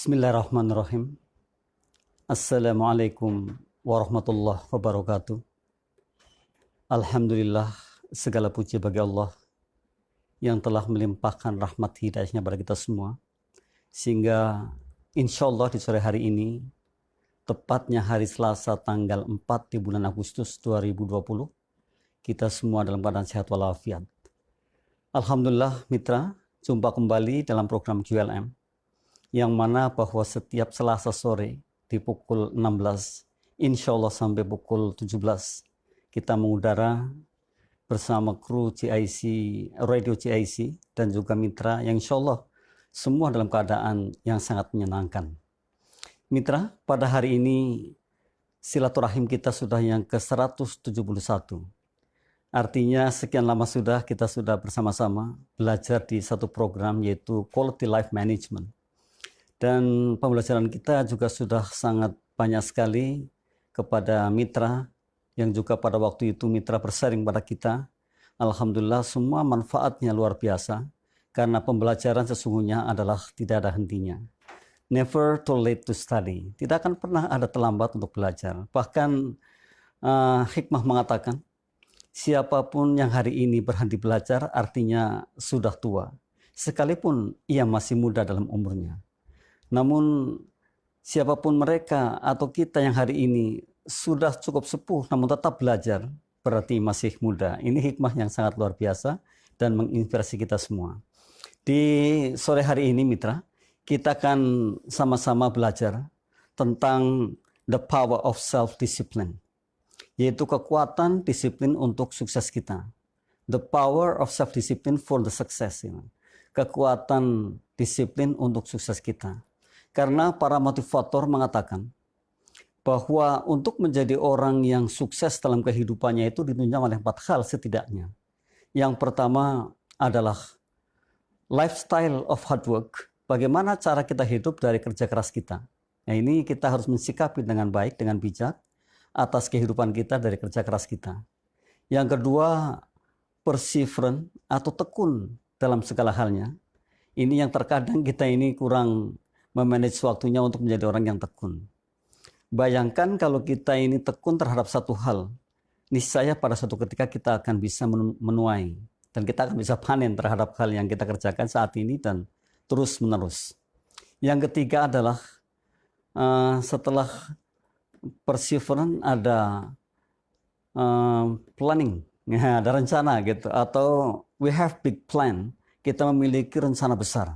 Bismillahirrahmanirrahim. Assalamualaikum warahmatullahi wabarakatuh. Alhamdulillah, segala puji bagi Allah yang telah melimpahkan rahmat hidayahnya pada kita semua. Sehingga insya Allah di sore hari ini, tepatnya hari Selasa tanggal 4 di bulan Agustus 2020, kita semua dalam keadaan sehat walafiat. Alhamdulillah mitra, jumpa kembali dalam program QLM. Yang mana bahwa setiap Selasa sore di pukul 16, insya Allah sampai pukul 17, kita mengudara bersama kru CIC, Radio CIC, dan juga mitra yang insya Allah semua dalam keadaan yang sangat menyenangkan. Mitra, pada hari ini silaturahim kita sudah yang ke-171. Artinya sekian lama kita sudah bersama-sama belajar di satu program yaitu Quality Life Management. Dan pembelajaran kita juga sudah sangat banyak sekali kepada mitra yang juga pada waktu itu mitra bersharing pada kita. Alhamdulillah semua manfaatnya luar biasa karena pembelajaran sesungguhnya adalah tidak ada hentinya. Never too late to study. Tidak akan pernah ada terlambat untuk belajar. Bahkan hikmah mengatakan siapapun yang hari ini berhenti belajar artinya sudah tua. Sekalipun ia masih muda dalam umurnya. Namun siapapun mereka atau kita yang hari ini sudah cukup sepuh namun tetap belajar berarti masih muda. Ini hikmah yang sangat luar biasa dan menginspirasi kita semua. Di sore hari ini mitra, kita akan sama-sama belajar tentang the power of self-discipline. Yaitu kekuatan disiplin untuk sukses kita. The power of self-discipline for the success. Kekuatan disiplin untuk sukses kita. Karena para motivator mengatakan bahwa untuk menjadi orang yang sukses dalam kehidupannya itu ditunjang oleh 4 hal setidaknya. Yang pertama adalah lifestyle of hard work. Bagaimana cara kita hidup dari kerja keras kita. Nah ini kita harus mensikapi dengan baik, dengan bijak atas kehidupan kita dari kerja keras kita. Yang kedua, perseverance atau tekun dalam segala halnya. Ini yang terkadang kita ini kurang memanage waktunya untuk menjadi orang yang tekun. Bayangkan kalau kita ini tekun terhadap satu hal, niscaya pada suatu ketika kita akan bisa menuai dan kita akan bisa panen terhadap hal yang kita kerjakan saat ini dan terus menerus. Yang ketiga adalah setelah perseverance ada planning, ada rencana gitu, atau we have big plan, kita memiliki rencana besar.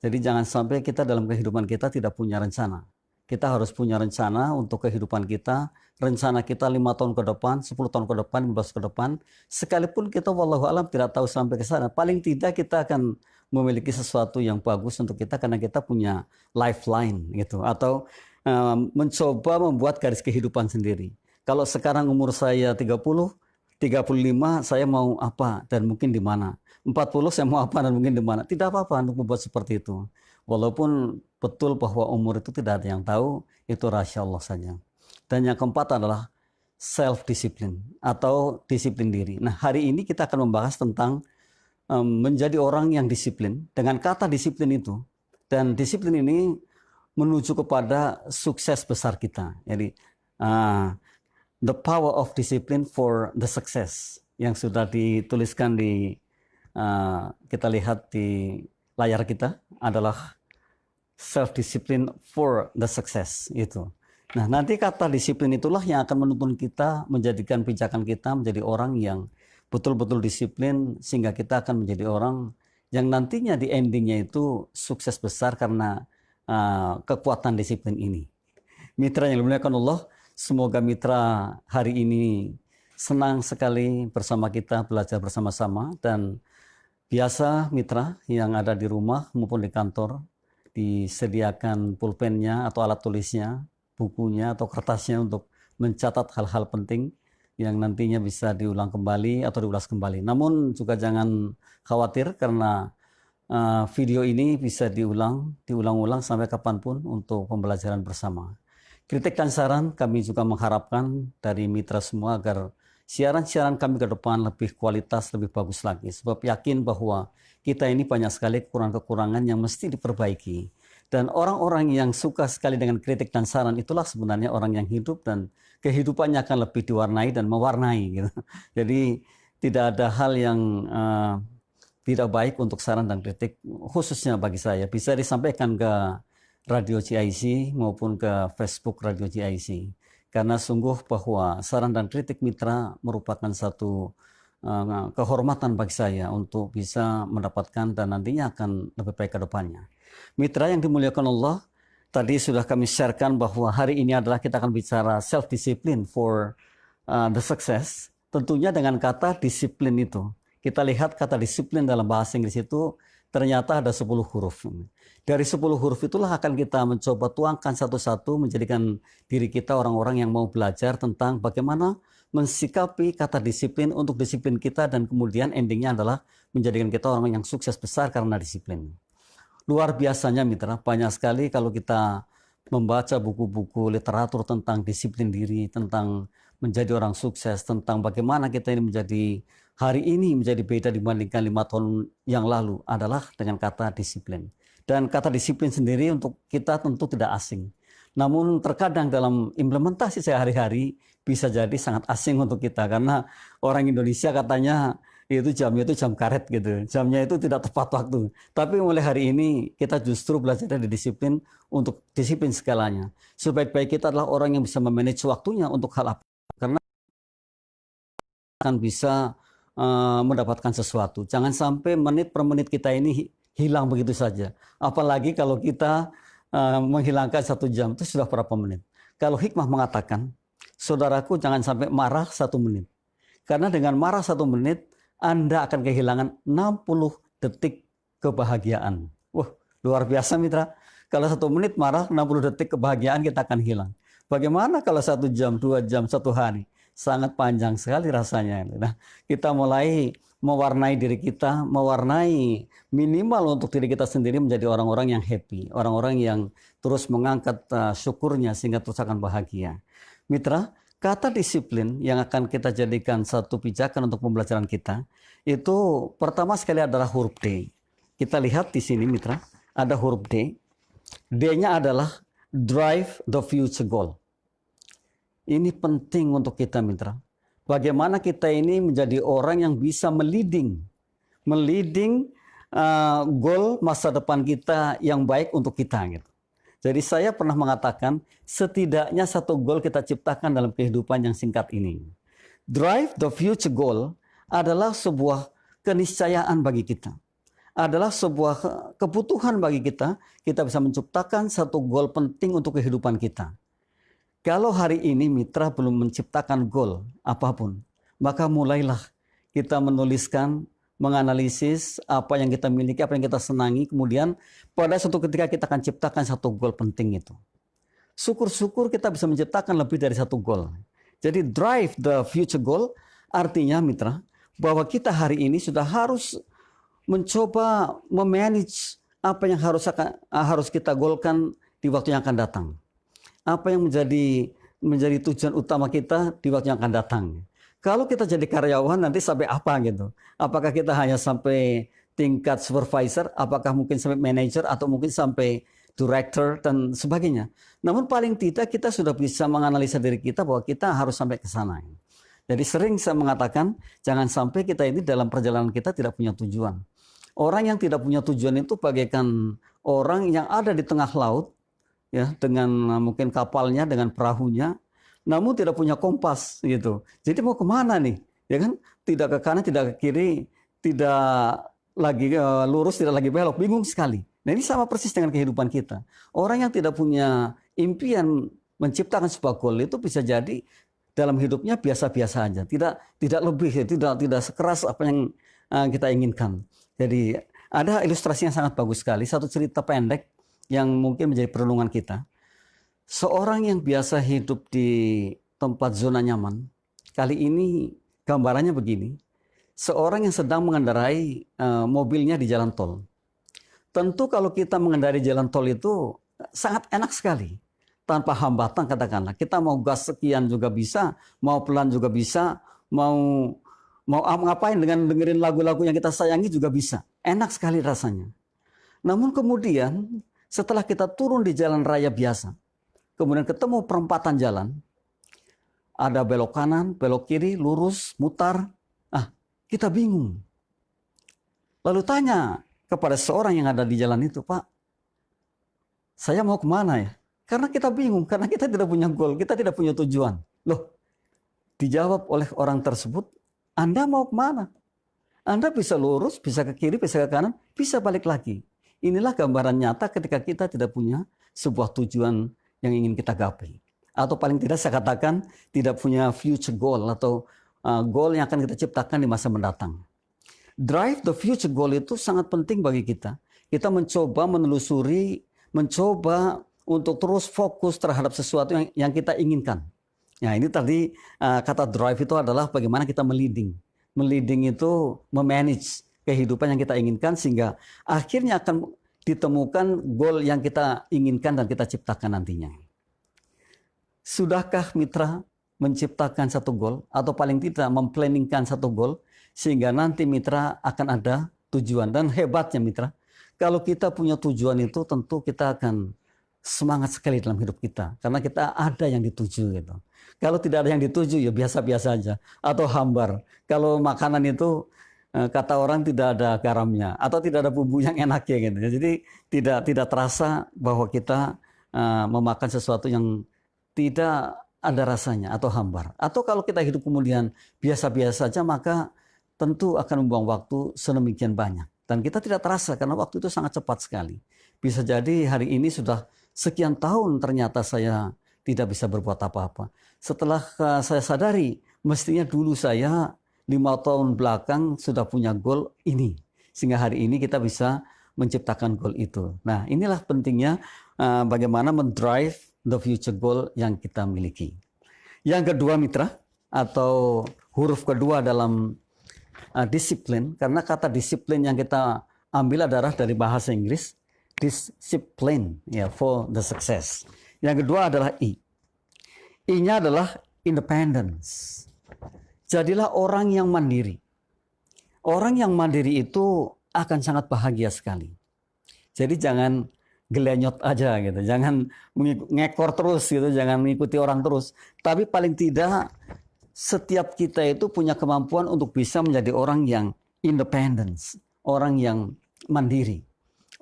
Jadi jangan sampai kita dalam kehidupan kita tidak punya rencana. Kita harus punya rencana untuk kehidupan kita. Rencana kita 5 tahun ke depan, 10 tahun ke depan, 15 ke depan. Sekalipun kita wallahu alam tidak tahu sampai ke sana. Paling tidak kita akan memiliki sesuatu yang bagus untuk kita karena kita punya lifeline gitu. Atau mencoba membuat garis kehidupan sendiri. Kalau sekarang umur saya 30, 35 saya mau apa dan mungkin di mana. 40 saya mau apa dan mungkin di mana. Tidak apa-apa untuk membuat seperti itu. Walaupun betul bahwa umur itu tidak ada yang tahu, itu rahasia Allah saja. Dan yang keempat adalah self-discipline atau disiplin diri. Nah hari ini kita akan membahas tentang menjadi orang yang disiplin. Dengan kata disiplin itu. Dan disiplin ini menuju kepada sukses besar kita. Jadi the power of discipline for the success yang sudah dituliskan di kita lihat di layar kita adalah self-discipline for the success itu. Nah nanti kata disiplin itulah yang akan menuntun kita, menjadikan pijakan kita menjadi orang yang betul-betul disiplin sehingga kita akan menjadi orang yang nantinya di endingnya itu sukses besar karena kekuatan disiplin ini. Mitra yang dimuliakan Allah, semoga mitra hari ini senang sekali bersama kita belajar bersama-sama dan biasa mitra yang ada di rumah maupun di kantor disediakan pulpennya atau alat tulisnya, bukunya atau kertasnya untuk mencatat hal-hal penting yang nantinya bisa diulang kembali atau diulas kembali. Namun juga jangan khawatir karena video ini bisa diulang-ulang sampai kapanpun untuk pembelajaran bersama. Kritik dan saran kami juga mengharapkan dari mitra semua agar siaran-siaran kami ke depan lebih kualitas, lebih bagus lagi. Sebab yakin bahwa kita ini banyak sekali kekurangan-kekurangan yang mesti diperbaiki. Dan orang-orang yang suka sekali dengan kritik dan saran itulah sebenarnya orang yang hidup dan kehidupannya akan lebih diwarnai dan mewarnai gitu. Jadi tidak ada hal yang tidak baik untuk saran dan kritik, khususnya bagi saya. Bisa disampaikan ke Radio GIC maupun ke Facebook Radio GIC. Karena sungguh bahwa saran dan kritik mitra merupakan satu kehormatan bagi saya untuk bisa mendapatkan dan nantinya akan lebih baik ke depannya. Mitra yang dimuliakan Allah, tadi sudah kami sharekan bahwa hari ini adalah kita akan bicara self-discipline for the success. Tentunya dengan kata disiplin itu. Kita lihat kata disiplin dalam bahasa Inggris itu ternyata ada 10 huruf. Dari 10 huruf itulah akan kita mencoba tuangkan satu-satu menjadikan diri kita orang-orang yang mau belajar tentang bagaimana mensikapi kata disiplin untuk disiplin kita dan kemudian endingnya adalah menjadikan kita orang yang sukses besar karena disiplin. Luar biasanya mitra, banyak sekali kalau kita membaca buku-buku literatur tentang disiplin diri, tentang menjadi orang sukses, tentang bagaimana kita ini menjadi hari ini menjadi beda dibandingkan 5 tahun yang lalu adalah dengan kata disiplin. Dan kata disiplin sendiri untuk kita tentu tidak asing. Namun terkadang dalam implementasi sehari-hari bisa jadi sangat asing untuk kita. Karena orang Indonesia katanya jamnya itu jam karet gitu. Jamnya itu tidak tepat waktu. Tapi mulai hari ini kita justru belajar dari disiplin untuk disiplin segalanya. Sebaik-baik kita adalah orang yang bisa memanage waktunya untuk hal apa. Karena akan bisa mendapatkan sesuatu. Jangan sampai menit per menit kita ini hilang begitu saja. Apalagi kalau kita menghilangkan 1 jam itu sudah berapa menit. Kalau hikmah mengatakan, saudaraku jangan sampai marah 1 menit. Karena dengan marah 1 menit, Anda akan kehilangan 60 detik kebahagiaan. Wah, luar biasa mitra. Kalau 1 menit marah, 60 detik kebahagiaan kita akan hilang. Bagaimana kalau 1 jam, 2 jam, 1 hari? Sangat panjang sekali rasanya. Nah, kita mulai mewarnai diri kita, mewarnai minimal untuk diri kita sendiri menjadi orang-orang yang happy, orang-orang yang terus mengangkat syukurnya sehingga terus akan bahagia. Mitra, kata disiplin yang akan kita jadikan satu pijakan untuk pembelajaran kita, itu pertama sekali adalah huruf D. Kita lihat di sini mitra, ada huruf D. D-nya adalah drive the future goal. Ini penting untuk kita mitra. Bagaimana kita ini menjadi orang yang bisa meliding goal masa depan kita yang baik untuk kita gitu. Jadi saya pernah mengatakan setidaknya 1 goal kita ciptakan dalam kehidupan yang singkat ini. Drive the future goal adalah sebuah keniscayaan bagi kita. Adalah sebuah kebutuhan bagi kita. Kita bisa menciptakan 1 goal penting untuk kehidupan kita. Kalau hari ini mitra belum menciptakan goal apapun, maka mulailah kita menuliskan, menganalisis apa yang kita miliki, apa yang kita senangi, kemudian pada suatu ketika kita akan ciptakan 1 goal penting itu. Syukur-syukur kita bisa menciptakan lebih dari 1 goal. Jadi drive the future goal artinya mitra, bahwa kita hari ini sudah harus mencoba memanage apa yang harus kita goalkan di waktu yang akan datang. Apa yang menjadi tujuan utama kita di waktu yang akan datang. Kalau kita jadi karyawan nanti sampai apa gitu? Apakah kita hanya sampai tingkat supervisor, apakah mungkin sampai manager atau mungkin sampai director dan sebagainya. Namun paling tidak kita sudah bisa menganalisa diri kita bahwa kita harus sampai ke sana. Jadi sering saya mengatakan jangan sampai kita ini dalam perjalanan kita tidak punya tujuan. Orang yang tidak punya tujuan itu bagaikan orang yang ada di tengah laut, ya, dengan mungkin kapalnya, dengan perahunya, namun tidak punya kompas gitu. Jadi mau kemana nih? Ya kan? Tidak ke kanan, tidak ke kiri, tidak lagi lurus, tidak lagi belok, bingung sekali. Nah ini sama persis dengan kehidupan kita. Orang yang tidak punya impian menciptakan sebuah goal itu bisa jadi dalam hidupnya biasa-biasa aja, tidak lebih, tidak sekeras apa yang kita inginkan. Jadi ada ilustrasi yang sangat bagus sekali, satu cerita pendek yang mungkin menjadi perenungan kita. Seorang yang biasa hidup di tempat zona nyaman, kali ini gambarannya begini. Seorang yang sedang mengendarai mobilnya di jalan tol. Tentu kalau kita mengendarai jalan tol itu sangat enak sekali. Tanpa hambatan katakanlah. Kita mau gas sekian juga bisa, mau pelan juga bisa, mau ngapain dengan dengerin lagu-lagu yang kita sayangi juga bisa. Enak sekali rasanya. Namun kemudian Setelah kita turun di jalan raya biasa, kemudian ketemu perempatan jalan, ada belok kanan, belok kiri, lurus, mutar. Kita bingung. Lalu tanya kepada seorang yang ada di jalan itu, Pak, saya mau kemana ya? Karena kita bingung, karena kita tidak punya goal, kita tidak punya tujuan. Loh, dijawab oleh orang tersebut, Anda mau kemana? Anda bisa lurus, bisa ke kiri, bisa ke kanan, bisa balik lagi. Inilah gambaran nyata ketika kita tidak punya sebuah tujuan yang ingin kita gapai. Atau paling tidak saya katakan tidak punya future goal atau goal yang akan kita ciptakan di masa mendatang. Drive the future goal itu sangat penting bagi kita. Kita mencoba menelusuri, mencoba untuk terus fokus terhadap sesuatu yang kita inginkan. Nah, ini tadi kata drive itu adalah bagaimana kita meliding. Meliding itu memanage kehidupan yang kita inginkan sehingga akhirnya akan ditemukan goal yang kita inginkan dan kita ciptakan nantinya. Sudahkah mitra menciptakan satu goal atau paling tidak memplanningkan satu goal sehingga nanti mitra akan ada tujuan? Dan hebatnya mitra, kalau kita punya tujuan itu tentu kita akan semangat sekali dalam hidup kita karena kita ada yang dituju gitu. Kalau tidak ada yang dituju ya biasa-biasa aja atau hambar. Kalau makanan itu kata orang tidak ada garamnya atau tidak ada bumbu yang enaknya gitu. Jadi tidak terasa bahwa kita memakan sesuatu yang tidak ada rasanya atau hambar. Atau kalau kita hidup kemudian biasa-biasa saja maka tentu akan membuang waktu sedemikian banyak. Dan kita tidak terasa karena waktu itu sangat cepat sekali. Bisa jadi hari ini sudah sekian tahun ternyata saya tidak bisa berbuat apa-apa. Setelah saya sadari, mestinya dulu saya 5 tahun belakang sudah punya goal ini. Sehingga hari ini kita bisa menciptakan goal itu. Nah, inilah pentingnya bagaimana mendrive the future goal yang kita miliki. Yang kedua mitra, atau huruf kedua dalam disiplin, karena kata disiplin yang kita ambil adalah dari bahasa Inggris, discipline ya, for the success. Yang kedua adalah I. I-nya adalah independence. Jadilah orang yang mandiri. Orang yang mandiri itu akan sangat bahagia sekali. Jadi jangan gelenyot aja gitu, jangan ngekor terus gitu, jangan mengikuti orang terus. Tapi paling tidak setiap kita itu punya kemampuan untuk bisa menjadi orang yang independence, orang yang mandiri,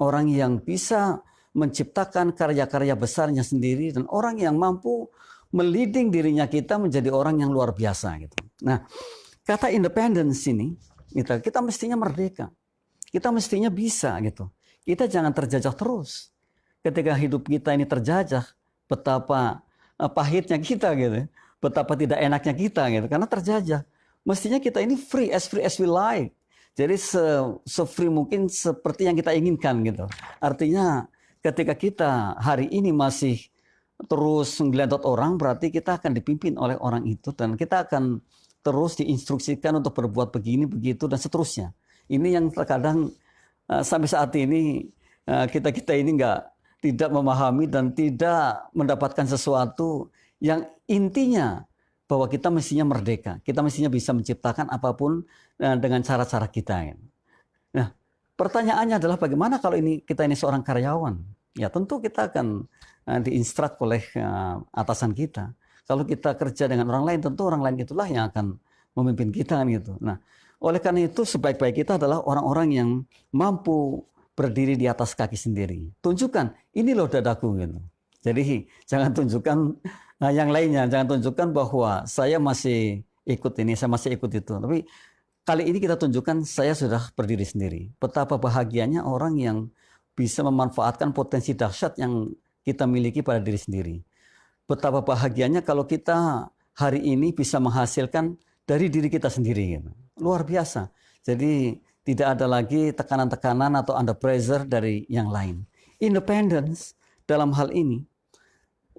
orang yang bisa menciptakan karya-karya besarnya sendiri dan orang yang mampu meliding dirinya kita menjadi orang yang luar biasa gitu. Nah, kata independence ini, kita mestinya merdeka. Kita mestinya bisa gitu. Kita jangan terjajah terus. Ketika hidup kita ini terjajah, betapa pahitnya kita gitu. Betapa tidak enaknya kita gitu. Karena terjajah. Mestinya kita ini free as we like. Jadi se-free mungkin seperti yang kita inginkan gitu. Artinya ketika kita hari ini masih terus ngeliat orang, berarti kita akan dipimpin oleh orang itu dan kita akan terus diinstruksikan untuk berbuat begini, begitu dan seterusnya. Ini yang terkadang sampai saat ini kita ini tidak memahami dan tidak mendapatkan sesuatu yang intinya bahwa kita mestinya merdeka. Kita mestinya bisa menciptakan apapun dengan cara-cara kita. Nah, pertanyaannya adalah bagaimana kalau kita ini seorang karyawan? Ya tentu kita akan diinstruk oleh atasan kita. Kalau kita kerja dengan orang lain, tentu orang lain itulah yang akan memimpin kita gitu. Nah, oleh karena itu sebaik-baik kita adalah orang-orang yang mampu berdiri di atas kaki sendiri. Tunjukkan, ini loh dadaku gitu. Jadi jangan tunjukkan yang lainnya, jangan tunjukkan bahwa saya masih ikut ini, saya masih ikut itu. Tapi kali ini kita tunjukkan saya sudah berdiri sendiri. Betapa bahagianya orang yang bisa memanfaatkan potensi dahsyat yang kita miliki pada diri sendiri. Betapa bahagianya kalau kita hari ini bisa menghasilkan dari diri kita sendiri. Gitu. Luar biasa. Jadi tidak ada lagi tekanan-tekanan atau under pressure dari yang lain. Independence dalam hal ini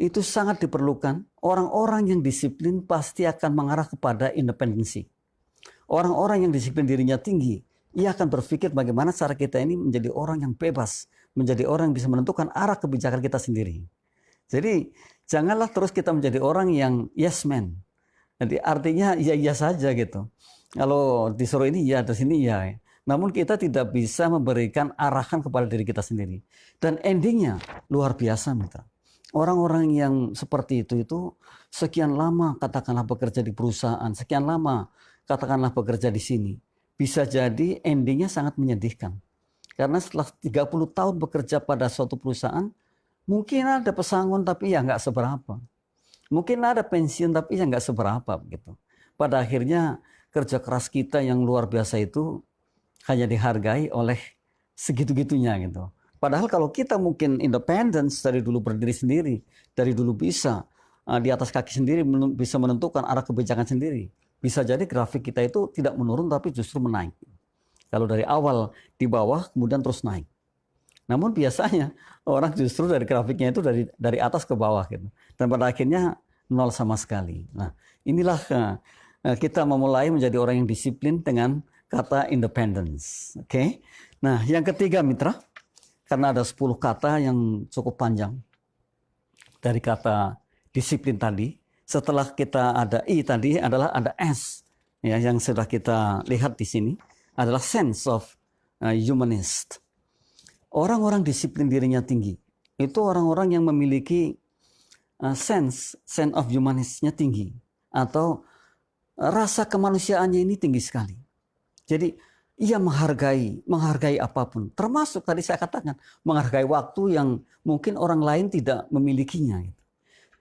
itu sangat diperlukan. Orang-orang yang disiplin pasti akan mengarah kepada independensi. Orang-orang yang disiplin dirinya tinggi, ia akan berpikir bagaimana cara kita ini menjadi orang yang bebas, menjadi orang yang bisa menentukan arah kebijakan kita sendiri. Jadi janganlah terus kita menjadi orang yang yes man. Jadi artinya iya saja gitu. Kalau disuruh ini ya, di sini ya. namun kita tidak bisa memberikan arahan kepada diri kita sendiri. Dan endingnya luar biasa, mitra. Orang-orang yang seperti itu sekian lama katakanlah bekerja di perusahaan, sekian lama katakanlah bekerja di sini. Bisa jadi endingnya sangat menyedihkan. Karena setelah 30 tahun bekerja pada suatu perusahaan, mungkin ada pesangon tapi ya nggak seberapa. Mungkin ada pensiun tapi ya nggak seberapa begitu. Pada akhirnya kerja keras kita yang luar biasa itu hanya dihargai oleh segitu-gitunya gitu. Padahal kalau kita mungkin independence, dari dulu berdiri sendiri, dari dulu bisa di atas kaki sendiri, bisa menentukan arah kebijakan sendiri. Bisa jadi grafik kita itu tidak menurun tapi justru menaik. Kalau dari awal di bawah kemudian terus naik. Namun biasanya orang justru dari grafiknya itu dari atas ke bawah gitu. Dan pada akhirnya nol sama sekali. Nah, inilah kita memulai menjadi orang yang disiplin dengan kata independence. Oke. Nah, yang ketiga mitra, karena ada 10 kata yang cukup panjang dari kata disiplin tadi. Setelah kita ada I tadi adalah ada S ya, yang sudah kita lihat di sini adalah sense of humanist. Orang-orang disiplin dirinya tinggi. Itu orang-orang yang memiliki sense of humanisnya tinggi. Atau rasa kemanusiaannya ini tinggi sekali. Jadi ia menghargai apapun. Termasuk tadi saya katakan, menghargai waktu yang mungkin orang lain tidak memilikinya.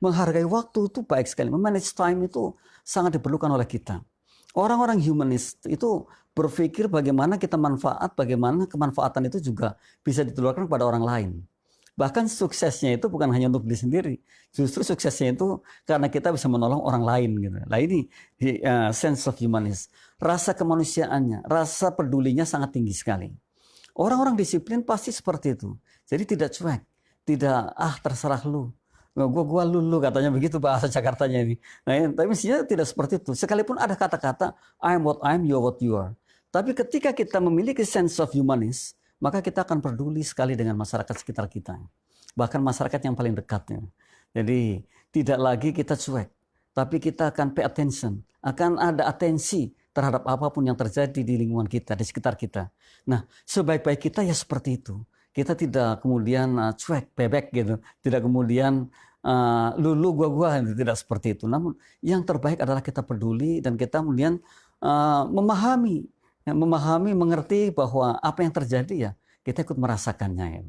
Menghargai waktu itu baik sekali. Memanage time itu sangat diperlukan oleh kita. Orang-orang humanis itu berpikir bagaimana kita bagaimana kemanfaatan itu juga bisa ditularkan kepada orang lain. Bahkan suksesnya itu bukan hanya untuk diri sendiri. Justru suksesnya itu karena kita bisa menolong orang lain. Gitu. Nah ini sense of humanism. Rasa kemanusiaannya, rasa pedulinya sangat tinggi sekali. Orang-orang disiplin pasti seperti itu. Jadi tidak cuek. Tidak, terserah lu. Gua lu katanya begitu bahasa Jakartanya ini. Nah, tapi mestinya tidak seperti itu. Sekalipun ada kata-kata I'm what I'm, you're what you are. Tapi ketika kita memiliki sense of humanism, maka kita akan peduli sekali dengan masyarakat sekitar kita. Bahkan masyarakat yang paling dekatnya. Jadi tidak lagi kita cuek, tapi kita akan pay attention. Akan ada atensi terhadap apapun yang terjadi di lingkungan kita, di sekitar kita. Nah, sebaik-baik kita ya seperti itu. Kita tidak kemudian cuek, bebek gitu. Tidak kemudian lu gua tidak seperti itu. Namun yang terbaik adalah kita peduli dan kita kemudian memahami, mengerti bahwa apa yang terjadi ya kita ikut merasakannya.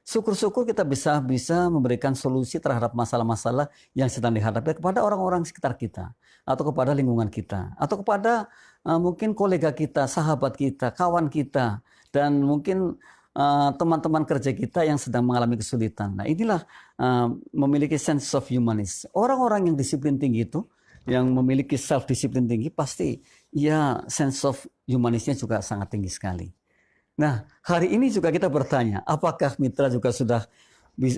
Syukur-syukur kita bisa memberikan solusi terhadap masalah-masalah yang sedang dihadapi kepada orang-orang sekitar kita, atau kepada lingkungan kita, atau kepada mungkin kolega kita, sahabat kita, kawan kita, dan mungkin teman-teman kerja kita yang sedang mengalami kesulitan. Nah inilah memiliki sense of humanism. Orang-orang yang disiplin tinggi itu, yang memiliki self-disiplin tinggi, pasti ya sense of humanisnya juga sangat tinggi sekali. Nah hari ini juga kita bertanya, apakah mitra juga sudah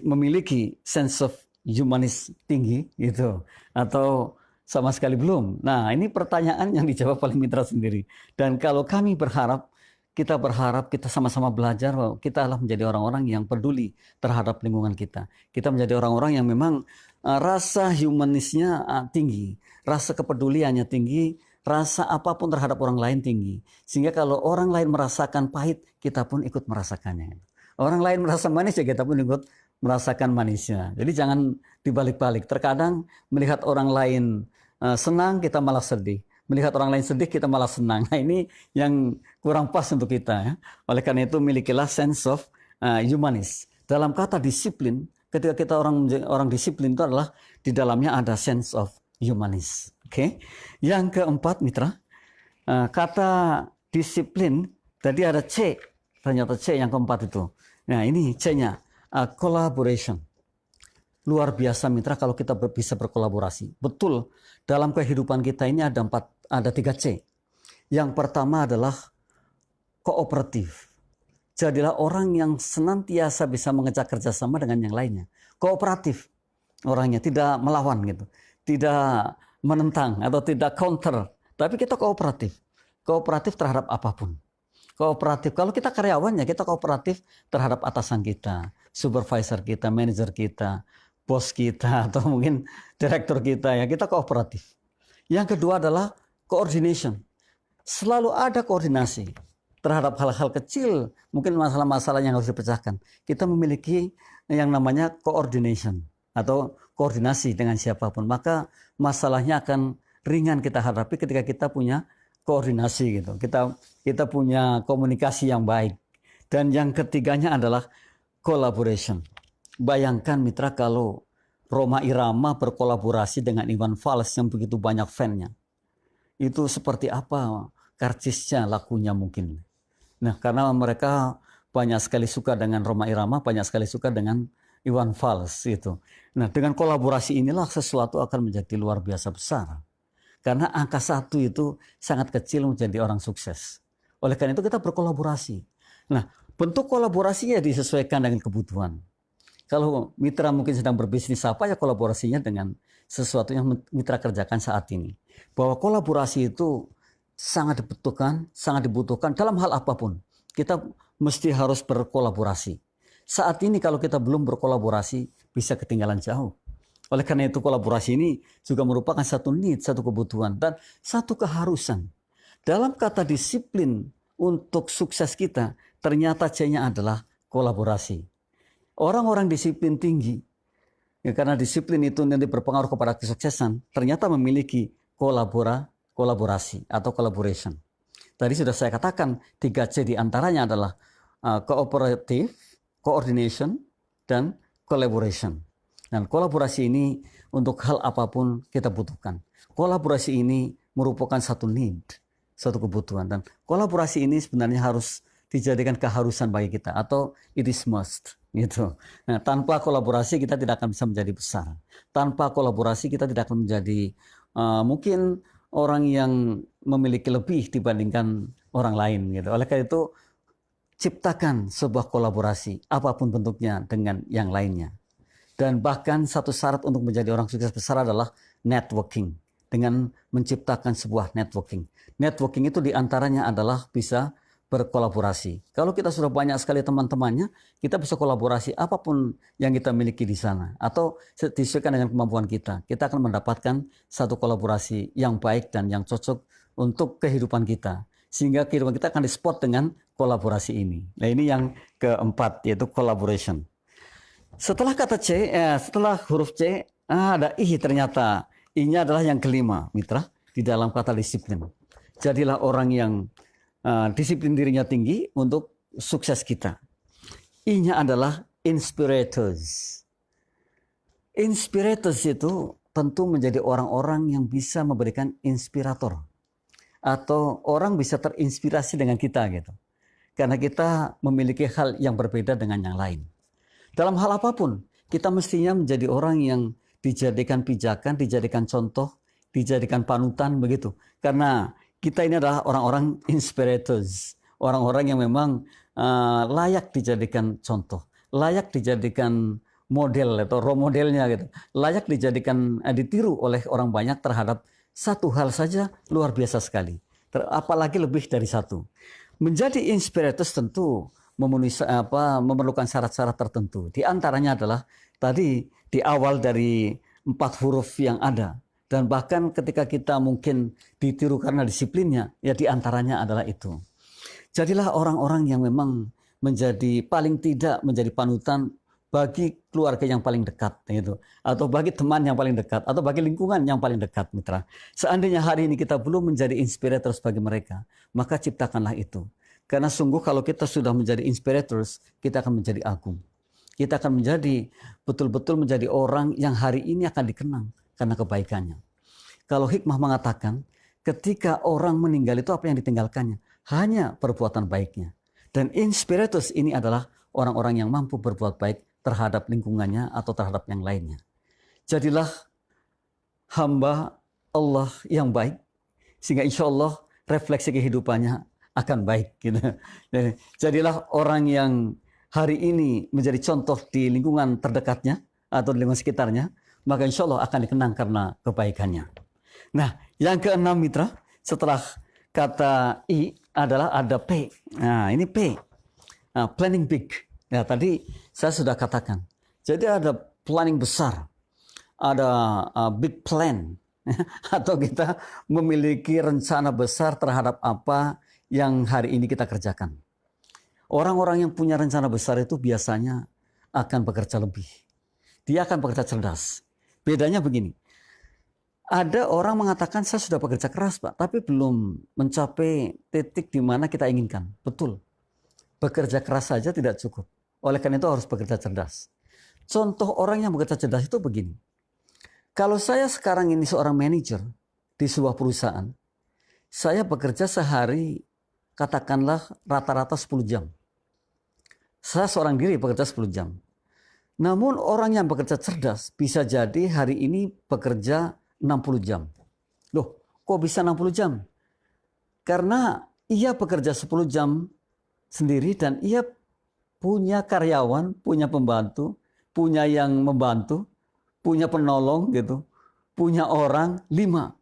memiliki sense of humanism tinggi gitu, atau sama sekali belum? Nah ini pertanyaan yang dijawab oleh mitra sendiri. Dan kalau kami berharap kita sama-sama belajar bahwa kita adalah menjadi orang-orang yang peduli terhadap lingkungan kita. Kita menjadi orang-orang yang memang rasa humanisnya tinggi, rasa kepeduliannya tinggi, rasa apapun terhadap orang lain tinggi. Sehingga kalau orang lain merasakan pahit, kita pun ikut merasakannya. Orang lain merasa manis, ya kita pun ikut merasakan manisnya. Jadi jangan dibalik-balik. Terkadang melihat orang lain senang, kita malah sedih. Melihat orang lain sedih, kita malah senang. Nah ini yang kurang pas untuk kita. Ya. Oleh karena itu milikilah sense of humanis. Dalam kata disiplin, ketika kita orang disiplin itu adalah di dalamnya ada sense of humanis. Oke. Yang keempat mitra, kata disiplin tadi ada C. Ternyata C yang keempat itu. Nah ini C-nya, collaboration. Luar biasa mitra kalau kita bisa berkolaborasi. Betul, dalam kehidupan kita ini ada 3C. Yang pertama adalah kooperatif. Jadilah orang yang senantiasa bisa mengajak kerjasama dengan yang lainnya. Kooperatif orangnya, tidak melawan gitu. Tidak menentang atau tidak counter. Tapi kita kooperatif. Kooperatif terhadap apapun. Kooperatif, kalau kita karyawannya, kita kooperatif terhadap atasan kita, supervisor kita, manajer kita, bos kita, atau mungkin direktur kita, ya kita kooperatif. Yang kedua adalah coordination. Selalu ada koordinasi. terhadap hal-hal kecil, mungkin masalah-masalah yang harus dipecahkan. Kita memiliki yang namanya coordination atau koordinasi dengan siapapun. Maka masalahnya akan ringan kita hadapi ketika kita punya koordinasi gitu. Kita punya komunikasi yang baik. Dan yang ketiganya adalah collaboration. Bayangkan mitra kalau Rhoma Irama berkolaborasi dengan Iwan Fals yang begitu banyak fan-nya. Itu seperti apa karcisnya, lakunya mungkin. Nah, karena mereka banyak sekali suka dengan Rhoma Irama, banyak sekali suka dengan Iwan Fals itu. Nah, dengan kolaborasi inilah sesuatu akan menjadi luar biasa besar. Karena angka 1 itu sangat kecil menjadi orang sukses. Oleh karena itu kita berkolaborasi. Nah, bentuk kolaborasinya disesuaikan dengan kebutuhan. Kalau mitra mungkin sedang berbisnis apa, ya kolaborasinya dengan sesuatu yang mitra kerjakan saat ini. Bahwa kolaborasi itu sangat dibutuhkan dalam hal apapun. Kita mesti harus berkolaborasi. Saat ini kalau kita belum berkolaborasi, bisa ketinggalan jauh. Oleh karena itu kolaborasi ini juga merupakan satu need, satu kebutuhan, dan satu keharusan. Dalam kata disiplin untuk sukses kita, ternyata C-nya adalah kolaborasi. Orang-orang disiplin tinggi, ya karena disiplin itu nanti berpengaruh kepada kesuksesan, ternyata memiliki kolaborasi atau collaboration. Tadi sudah saya katakan 3C diantaranya adalah cooperative, coordination, dan collaboration. Dan kolaborasi ini untuk hal apapun kita butuhkan. Kolaborasi ini merupakan satu need, satu kebutuhan. Dan kolaborasi ini sebenarnya harus dijadikan keharusan bagi kita atau it is must gitu. Nah, tanpa kolaborasi kita tidak akan bisa menjadi besar. Tanpa kolaborasi kita tidak akan menjadi mungkin orang yang memiliki lebih dibandingkan orang lain gitu. Oleh karena itu ciptakan sebuah kolaborasi apapun bentuknya dengan yang lainnya. Dan bahkan satu syarat untuk menjadi orang sukses besar adalah networking. Dengan menciptakan sebuah networking. Networking itu diantaranya adalah bisa berkolaborasi. Kalau kita sudah banyak sekali teman-temannya, kita bisa kolaborasi apapun yang kita miliki di sana. Atau disesuaikan dengan kemampuan kita. Kita akan mendapatkan satu kolaborasi yang baik dan yang cocok untuk kehidupan kita. Sehingga kehidupan kita akan di-spot dengan kolaborasi ini. Nah, ini yang keempat, yaitu collaboration. Setelah kata C, setelah huruf C, ada I ternyata. I-nya adalah yang kelima, mitra, di dalam kata disiplin. Jadilah orang yang disiplin dirinya tinggi untuk sukses kita. I-nya adalah inspirators. Inspirators itu tentu menjadi orang-orang yang bisa memberikan inspirator. Atau orang bisa terinspirasi dengan kita gitu. Karena kita memiliki hal yang berbeda dengan yang lain. Dalam hal apapun, kita mestinya menjadi orang yang dijadikan pijakan, dijadikan contoh, dijadikan panutan begitu. Karena kita ini adalah orang-orang inspirators, orang-orang yang memang layak dijadikan contoh, layak dijadikan model atau role modelnya gitu, layak dijadikan ditiru oleh orang banyak terhadap satu hal saja luar biasa sekali, apalagi lebih dari satu. Menjadi inspirators tentu memerlukan syarat-syarat tertentu. Di antaranya adalah tadi di awal dari 4 huruf yang ada. Dan bahkan ketika kita mungkin ditiru karena disiplinnya, ya diantaranya adalah itu. Jadilah orang-orang yang memang menjadi paling tidak menjadi panutan bagi keluarga yang paling dekat, gitu. Atau bagi teman yang paling dekat, atau bagi lingkungan yang paling dekat, mitra. Seandainya hari ini kita belum menjadi inspirators bagi mereka, maka ciptakanlah itu. Karena sungguh kalau kita sudah menjadi inspirators, kita akan menjadi agung. Kita akan menjadi betul-betul menjadi orang yang hari ini akan dikenang karena kebaikannya. Kalau hikmah mengatakan, ketika orang meninggal itu apa yang ditinggalkannya? Hanya perbuatan baiknya. Dan inspirators ini adalah orang-orang yang mampu berbuat baik terhadap lingkungannya atau terhadap yang lainnya. Jadilah hamba Allah yang baik, sehingga insya Allah refleksi kehidupannya akan baik. Gitu. Jadilah orang yang hari ini menjadi contoh di lingkungan terdekatnya atau di lingkungan sekitarnya, maka insya Allah akan dikenang karena kebaikannya. Nah, yang keenam mitra, setelah kata I adalah ada P. Nah, ini P. Nah, planning big. Ya, tadi saya sudah katakan. Jadi ada planning besar. Ada big plan. Atau kita memiliki rencana besar terhadap apa yang hari ini kita kerjakan. Orang-orang yang punya rencana besar itu biasanya akan bekerja lebih. Dia akan bekerja cerdas. Bedanya begini, ada orang mengatakan saya sudah bekerja keras Pak, tapi belum mencapai titik di mana kita inginkan. Betul, bekerja keras saja tidak cukup. Oleh karena itu harus bekerja cerdas. Contoh orang yang bekerja cerdas itu begini. Kalau saya sekarang ini seorang manajer di sebuah perusahaan, saya bekerja sehari katakanlah rata-rata 10 jam. Saya seorang diri bekerja 10 jam. Namun orang yang bekerja cerdas bisa jadi hari ini bekerja 60 jam. Loh, kok bisa 60 jam? Karena ia bekerja 10 jam sendiri dan ia punya karyawan, punya pembantu, punya yang membantu, punya penolong gitu, punya orang 5.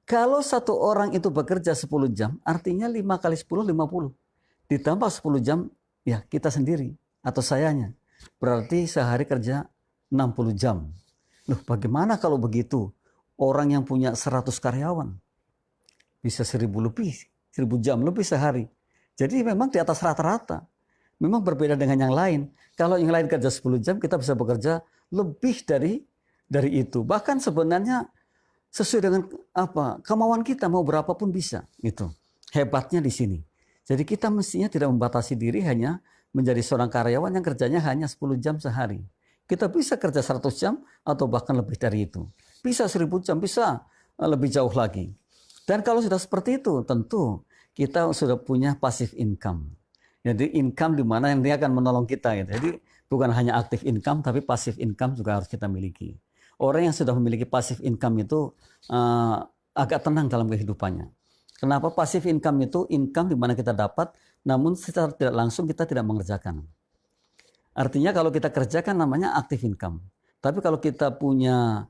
Kalau satu orang itu bekerja 10 jam, artinya 5 kali 10, 50. Ditambah 10 jam, ya kita sendiri atau sayanya. Berarti sehari kerja 60 jam. Loh, bagaimana kalau begitu? Orang yang punya 100 karyawan bisa 1000 lebih, 1000 jam lebih sehari. Jadi memang di atas rata-rata. Memang berbeda dengan yang lain. Kalau yang lain kerja 10 jam, kita bisa bekerja lebih dari itu. Bahkan sebenarnya sesuai dengan kemauan kita, mau berapapun bisa. Itu hebatnya di sini. Jadi kita mestinya tidak membatasi diri hanya menjadi seorang karyawan yang kerjanya hanya 10 jam sehari. Kita bisa kerja 100 jam atau bahkan lebih dari itu. Bisa 1000 jam, bisa lebih jauh lagi. Dan kalau sudah seperti itu, tentu kita sudah punya passive income. Jadi income di mana yang dia akan menolong kita. Gitu. Jadi bukan hanya active income, tapi passive income juga harus kita miliki. Orang yang sudah memiliki passive income itu agak tenang dalam kehidupannya. Kenapa passive income itu income di mana kita dapat, namun secara tidak langsung kita tidak mengerjakan. Artinya kalau kita kerjakan namanya active income. Tapi kalau kita punya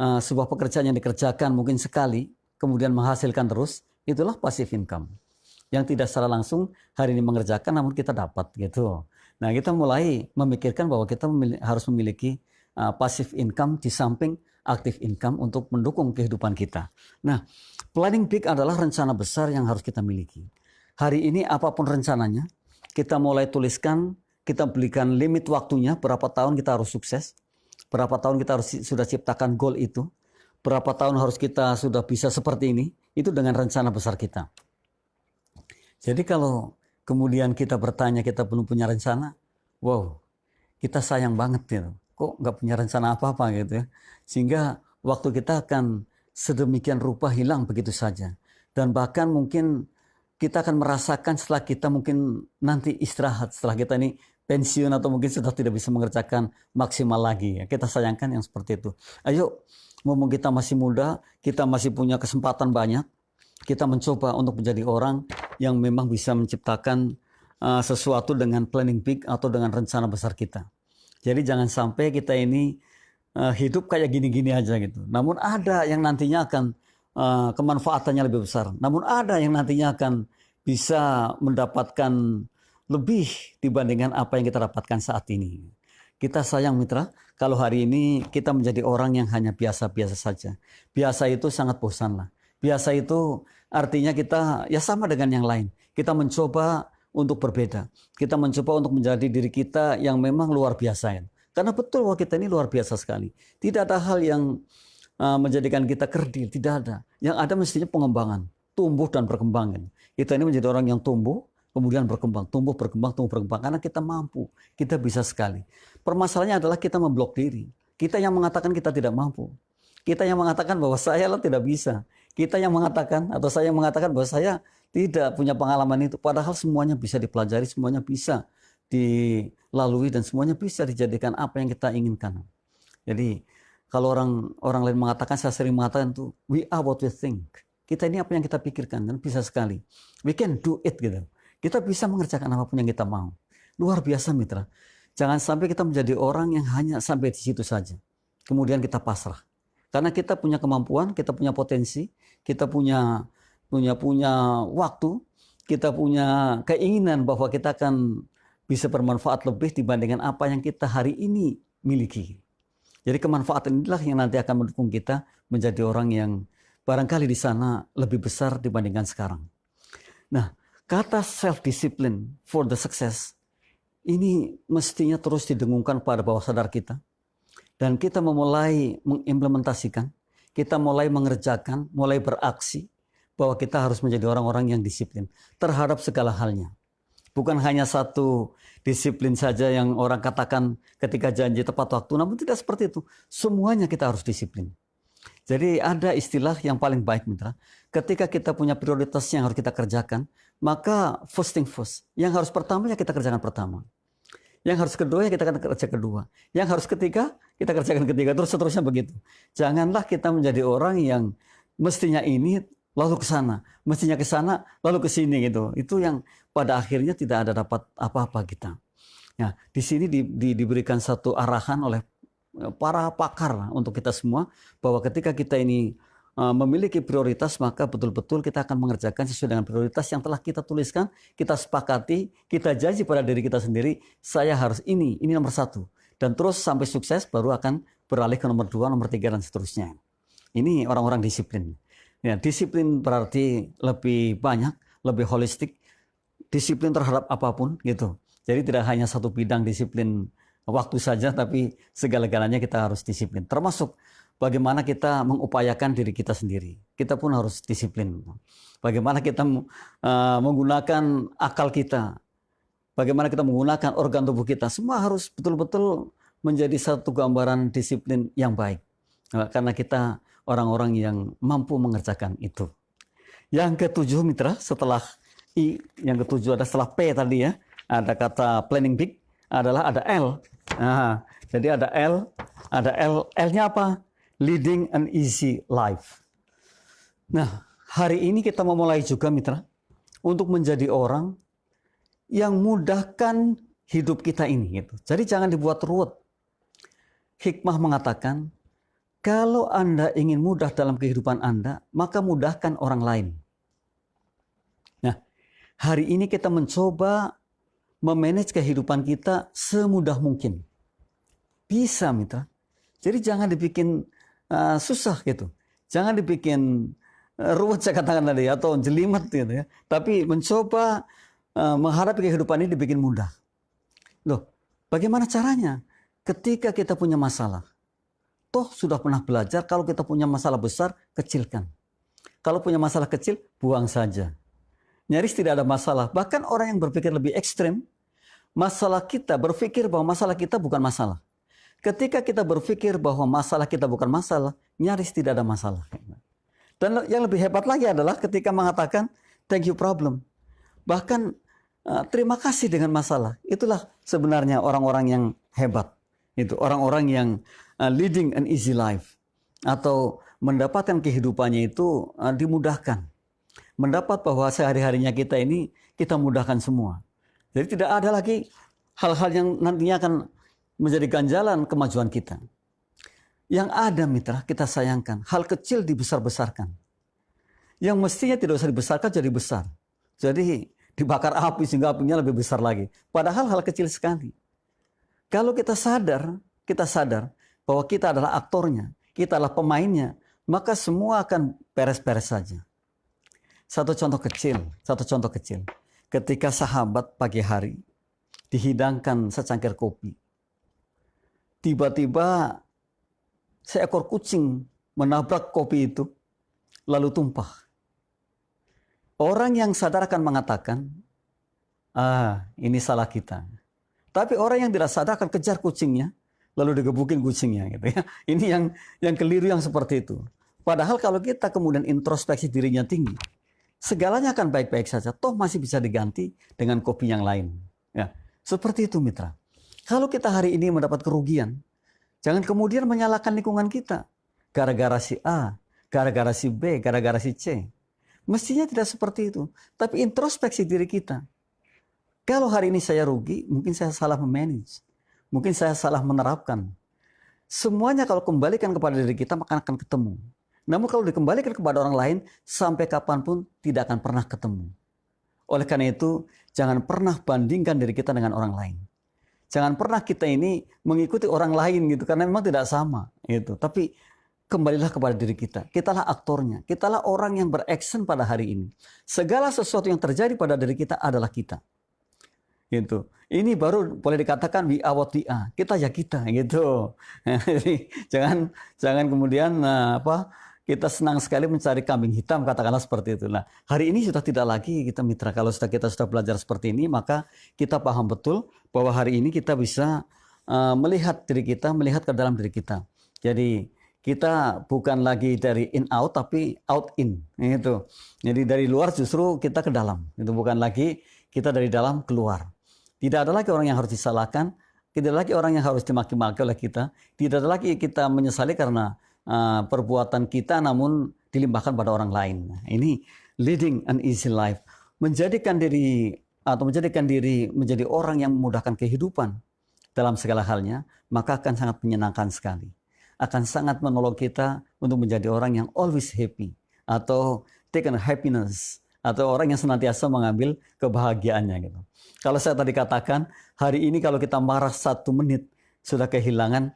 sebuah pekerjaan yang dikerjakan mungkin sekali, kemudian menghasilkan terus, itulah passive income. Yang tidak secara langsung hari ini mengerjakan, namun kita dapat gitu. Nah kita mulai memikirkan bahwa kita harus memiliki passive income di samping active income untuk mendukung kehidupan kita. Nah, planning big adalah rencana besar yang harus kita miliki. Hari ini apapun rencananya, kita mulai tuliskan, kita berikan limit waktunya, berapa tahun kita harus sukses, berapa tahun kita harus sudah ciptakan goal itu, berapa tahun harus kita sudah bisa seperti ini, itu dengan rencana besar kita. Jadi kalau kemudian kita bertanya kita belum punya rencana, wow, kita sayang banget gitu. Kok nggak punya rencana apa-apa gitu ya. Sehingga waktu kita akan sedemikian rupa hilang begitu saja. Dan bahkan mungkin kita akan merasakan setelah kita mungkin nanti istirahat, setelah kita ini pensiun atau mungkin sudah tidak bisa mengerjakan maksimal lagi. Ya. Kita sayangkan yang seperti itu. Ayo, mumpung kita masih muda, kita masih punya kesempatan banyak, kita mencoba untuk menjadi orang yang memang bisa menciptakan sesuatu dengan planning big atau dengan rencana besar kita. Jadi jangan sampai kita ini hidup kayak gini-gini aja gitu. Namun ada yang nantinya akan kemanfaatannya lebih besar. Namun ada yang nantinya akan bisa mendapatkan lebih dibandingkan apa yang kita dapatkan saat ini. Kita sayang mitra, kalau hari ini kita menjadi orang yang hanya biasa-biasa saja. Biasa itu sangat bosan lah. Biasa itu artinya kita ya sama dengan yang lain. Kita mencoba untuk berbeda. Kita mencoba untuk menjadi diri kita yang memang luar biasa. Ya. Karena betul bahwa kita ini luar biasa sekali. Tidak ada hal yang menjadikan kita kerdil, tidak ada. Yang ada mestinya pengembangan, tumbuh dan berkembang. Ya. Kita ini menjadi orang yang tumbuh, kemudian berkembang, tumbuh, berkembang, karena kita mampu, kita bisa sekali. Permasalahannya adalah kita memblok diri. Kita yang mengatakan kita tidak mampu. Kita yang mengatakan bahwa saya tidak bisa. Kita yang mengatakan atau saya yang mengatakan bahwa saya tidak punya pengalaman itu. Padahal semuanya bisa dipelajari, semuanya bisa dilalui dan semuanya bisa dijadikan apa yang kita inginkan. Jadi kalau orang lain mengatakan, saya sering mengatakan itu, we are what we think. Kita ini apa yang kita pikirkan dan bisa sekali. We can do it gitu. Kita bisa mengerjakan apapun yang kita mau. Luar biasa mitra. Jangan sampai kita menjadi orang yang hanya sampai di situ saja. Kemudian kita pasrah. Karena kita punya kemampuan, kita punya potensi, kita punya waktu, kita punya keinginan bahwa kita akan bisa bermanfaat lebih dibandingkan apa yang kita hari ini miliki. Jadi kemanfaatan inilah yang nanti akan mendukung kita menjadi orang yang barangkali di sana lebih besar dibandingkan sekarang. Nah, kata self-discipline for the success, ini mestinya terus didengungkan pada bawah sadar kita. Dan kita memulai mengimplementasikan, kita mulai mengerjakan, mulai beraksi, bahwa kita harus menjadi orang-orang yang disiplin terhadap segala halnya. Bukan hanya satu disiplin saja yang orang katakan ketika janji tepat waktu, namun tidak seperti itu. Semuanya kita harus disiplin. Jadi ada istilah yang paling baik, mitra. Ketika kita punya prioritas yang harus kita kerjakan, maka first thing first. Yang harus pertama ya kita kerjakan pertama. Yang harus kedua ya kita kerja kedua. Yang harus ketiga, kita kerjakan ketiga. Terus seterusnya begitu. Janganlah kita menjadi orang yang mestinya ini lalu ke sana, mestinya ke sana, lalu ke sini gitu. Itu yang pada akhirnya tidak ada dapat apa-apa kita. Nah, di sini diberikan satu arahan oleh para pakar untuk kita semua bahwa ketika kita ini memiliki prioritas, maka betul-betul kita akan mengerjakan sesuai dengan prioritas yang telah kita tuliskan, kita sepakati, kita janji pada diri kita sendiri, saya harus ini nomor satu. Dan terus sampai sukses baru akan beralih ke nomor 2, nomor 3 dan seterusnya. Ini orang-orang disiplin. Ya, disiplin berarti lebih banyak, lebih holistik, disiplin terhadap apapun gitu. Jadi tidak hanya satu bidang disiplin waktu saja, tapi segala-galanya kita harus disiplin. Termasuk bagaimana kita mengupayakan diri kita sendiri. Kita pun harus disiplin. Bagaimana kita menggunakan akal kita. Bagaimana kita menggunakan organ tubuh kita. Semua harus betul-betul menjadi satu gambaran disiplin yang baik. Karena kita orang-orang yang mampu mengerjakan itu. Yang ketujuh, mitra, setelah I, yang ketujuh ada setelah P tadi ya. Ada kata planning big, adalah ada L. Nah, jadi ada L, L-nya apa? Leading an easy life. Nah, hari ini kita memulai juga, mitra, untuk menjadi orang yang mudahkan hidup kita ini. Gitu. Jadi jangan dibuat ruwet. Hikmah mengatakan, kalau Anda ingin mudah dalam kehidupan Anda, maka mudahkan orang lain. Nah, hari ini kita mencoba memanage kehidupan kita semudah mungkin. Bisa, mitra. Jadi jangan dibikin susah gitu. Jangan dibikin ruwet saya katakan tadi atau jelimet gitu ya. Tapi mencoba menghadapi kehidupan ini dibikin mudah. Loh, bagaimana caranya? Ketika kita punya masalah, toh sudah pernah belajar kalau kita punya masalah besar, kecilkan. Kalau punya masalah kecil, buang saja. Nyaris tidak ada masalah. Bahkan orang yang berpikir lebih ekstrem, masalah kita berpikir bahwa masalah kita bukan masalah. Ketika kita berpikir bahwa masalah kita bukan masalah, nyaris tidak ada masalah. Dan yang lebih hebat lagi adalah ketika mengatakan thank you problem. Bahkan terima kasih dengan masalah. Itulah sebenarnya orang-orang yang hebat. Itu orang-orang yang leading an easy life. Atau mendapatkan kehidupannya itu dimudahkan. Mendapat bahwa sehari-harinya kita ini kita mudahkan semua. Jadi tidak ada lagi hal-hal yang nantinya akan menjadi ganjalan kemajuan kita. Yang ada, mitra, kita sayangkan. Hal kecil dibesar-besarkan. Yang mestinya tidak usah dibesarkan jadi besar. Jadi dibakar api sehingga apinya lebih besar lagi. Padahal hal kecil sekali. Kalau kita sadar bahwa kita adalah aktornya, kita adalah pemainnya, maka semua akan beres-beres saja. Satu contoh kecil. Ketika sahabat pagi hari dihidangkan secangkir kopi. Tiba-tiba seekor kucing menabrak kopi itu lalu tumpah. Orang yang sadar akan mengatakan, ini salah kita. Tapi orang yang tidak sadar akan kejar kucingnya, lalu digebukin kucingnya. Gitu ya. Ini yang keliru yang seperti itu. Padahal kalau kita kemudian introspeksi dirinya tinggi, segalanya akan baik-baik saja. Toh masih bisa diganti dengan kopi yang lain. Ya, seperti itu, mitra. Kalau kita hari ini mendapat kerugian, jangan kemudian menyalahkan lingkungan kita. Gara-gara si A, gara-gara si B, gara-gara si C. Mestinya tidak seperti itu. Tapi introspeksi diri kita. Kalau hari ini saya rugi, mungkin saya salah memanage. Mungkin saya salah menerapkan. Semuanya kalau kembalikan kepada diri kita, maka akan ketemu. Namun kalau dikembalikan kepada orang lain, sampai kapanpun tidak akan pernah ketemu. Oleh karena itu, jangan pernah bandingkan diri kita dengan orang lain. Jangan pernah kita ini mengikuti orang lain gitu, karena memang tidak sama. Gitu. Tapi kembalilah kepada diri kita. Kitalah aktornya. Kitalah orang yang beraction pada hari ini. Segala sesuatu yang terjadi pada diri kita adalah kita. Gitu. Ini baru boleh dikatakan we are what we are. Kita ya kita gitu. Jadi jangan kemudian kita senang sekali mencari kambing hitam, katakanlah seperti itu. Nah, hari ini sudah tidak lagi kita mitra. Kalau kita sudah belajar seperti ini, maka kita paham betul bahwa hari ini kita bisa melihat diri kita, melihat ke dalam diri kita. Jadi kita bukan lagi dari in out, tapi out in. Gitu. Jadi dari luar justru kita ke dalam. Itu bukan lagi kita dari dalam keluar. Tidak ada lagi orang yang harus disalahkan, tidak ada lagi orang yang harus dimaki-maki oleh kita, tidak ada lagi kita menyesali karena perbuatan kita namun dilimpahkan pada orang lain. Nah, ini leading an easy life, menjadikan diri menjadi orang yang memudahkan kehidupan dalam segala halnya, maka akan sangat menyenangkan sekali. Akan sangat menolong kita untuk menjadi orang yang always happy, atau take on happiness, atau orang yang senantiasa mengambil kebahagiaannya gitu. Kalau saya tadi katakan, hari ini kalau kita marah 1 menit, sudah kehilangan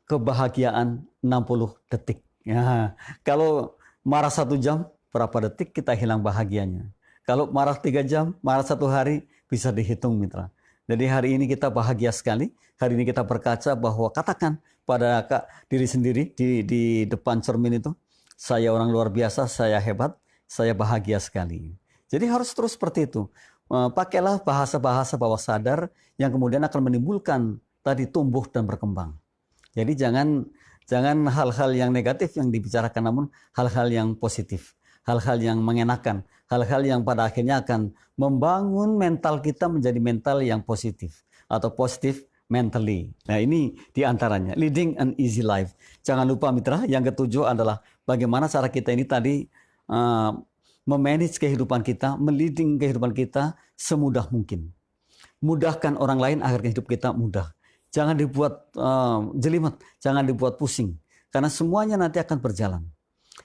kebahagiaan 60 detik. Ya, kalau marah 1 jam, berapa detik kita hilang bahagianya. Kalau marah 3 jam, marah 1 hari, bisa dihitung mitra. Jadi hari ini kita bahagia sekali. Hari ini kita berkaca bahwa katakan pada diri sendiri di depan cermin itu, saya orang luar biasa, saya hebat, saya bahagia sekali. Jadi harus terus seperti itu. Pakailah bahasa-bahasa bawah sadar yang kemudian akan menimbulkan tadi tumbuh dan berkembang. Jadi jangan hal-hal yang negatif yang dibicarakan, namun hal-hal yang positif, hal-hal yang mengenakan, hal-hal yang pada akhirnya akan membangun mental kita menjadi mental yang positif atau positif mentally. Nah, ini diantaranya leading an easy life. Jangan lupa mitra, yang ketujuh adalah bagaimana cara kita ini tadi memanage kehidupan kita, meliding kehidupan kita semudah mungkin. Mudahkan orang lain agar hidup kita mudah. Jangan dibuat jelimet, jangan dibuat pusing. Karena semuanya nanti akan berjalan.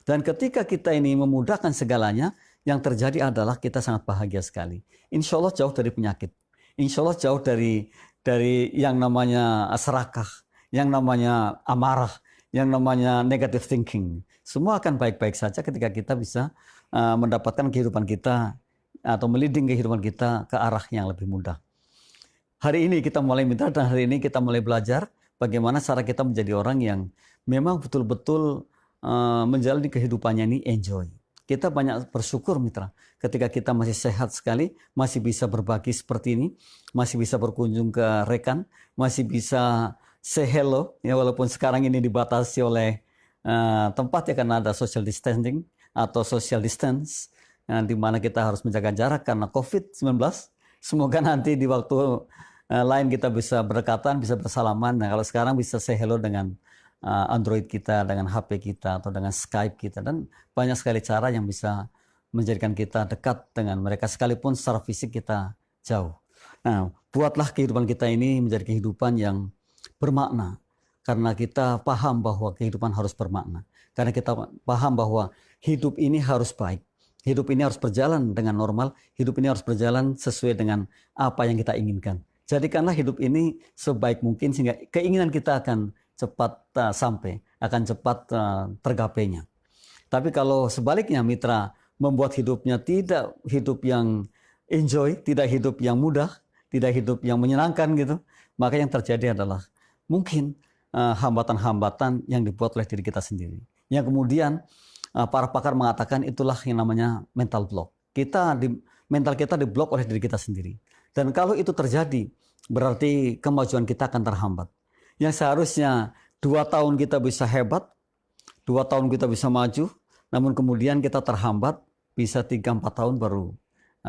Dan ketika kita ini memudahkan segalanya, yang terjadi adalah kita sangat bahagia sekali. Insya Allah jauh dari penyakit. Insya Allah jauh dari yang namanya serakah, yang namanya amarah, yang namanya negative thinking. Semua akan baik-baik saja ketika kita bisa mendapatkan kehidupan kita atau meliding kehidupan kita ke arah yang lebih mudah. Hari ini kita mulai minta dan hari ini kita mulai belajar bagaimana cara kita menjadi orang yang memang betul-betul menjalani kehidupannya ini enjoy. Kita banyak bersyukur mitra ketika kita masih sehat sekali, masih bisa berbagi seperti ini, masih bisa berkunjung ke rekan, masih bisa say hello, ya walaupun sekarang ini dibatasi oleh tempat ya karena ada social distancing atau social distance, di mana kita harus menjaga jarak karena COVID-19. Semoga nanti di waktu lain kita bisa berdekatan, bisa bersalaman. Nah, kalau sekarang bisa say hello dengan Android kita, dengan HP kita, atau dengan Skype kita. Dan banyak sekali cara yang bisa menjadikan kita dekat dengan mereka sekalipun secara fisik kita jauh. Nah, buatlah kehidupan kita ini menjadi kehidupan yang bermakna. Karena kita paham bahwa kehidupan harus bermakna. Karena kita paham bahwa hidup ini harus baik. Hidup ini harus berjalan dengan normal. Hidup ini harus berjalan sesuai dengan apa yang kita inginkan. Jadikanlah hidup ini sebaik mungkin sehingga keinginan kita akan cepat sampai, akan cepat tergapainya. Tapi kalau sebaliknya mitra membuat hidupnya tidak hidup yang enjoy, tidak hidup yang mudah, tidak hidup yang menyenangkan gitu, maka yang terjadi adalah mungkin hambatan-hambatan yang dibuat oleh diri kita sendiri. Yang kemudian para pakar mengatakan itulah yang namanya mental block. Mental kita diblok oleh diri kita sendiri. Dan kalau itu terjadi, berarti kemajuan kita akan terhambat. Yang seharusnya 2 tahun kita bisa hebat, 2 tahun kita bisa maju, namun kemudian kita terhambat, bisa 3-4 tahun baru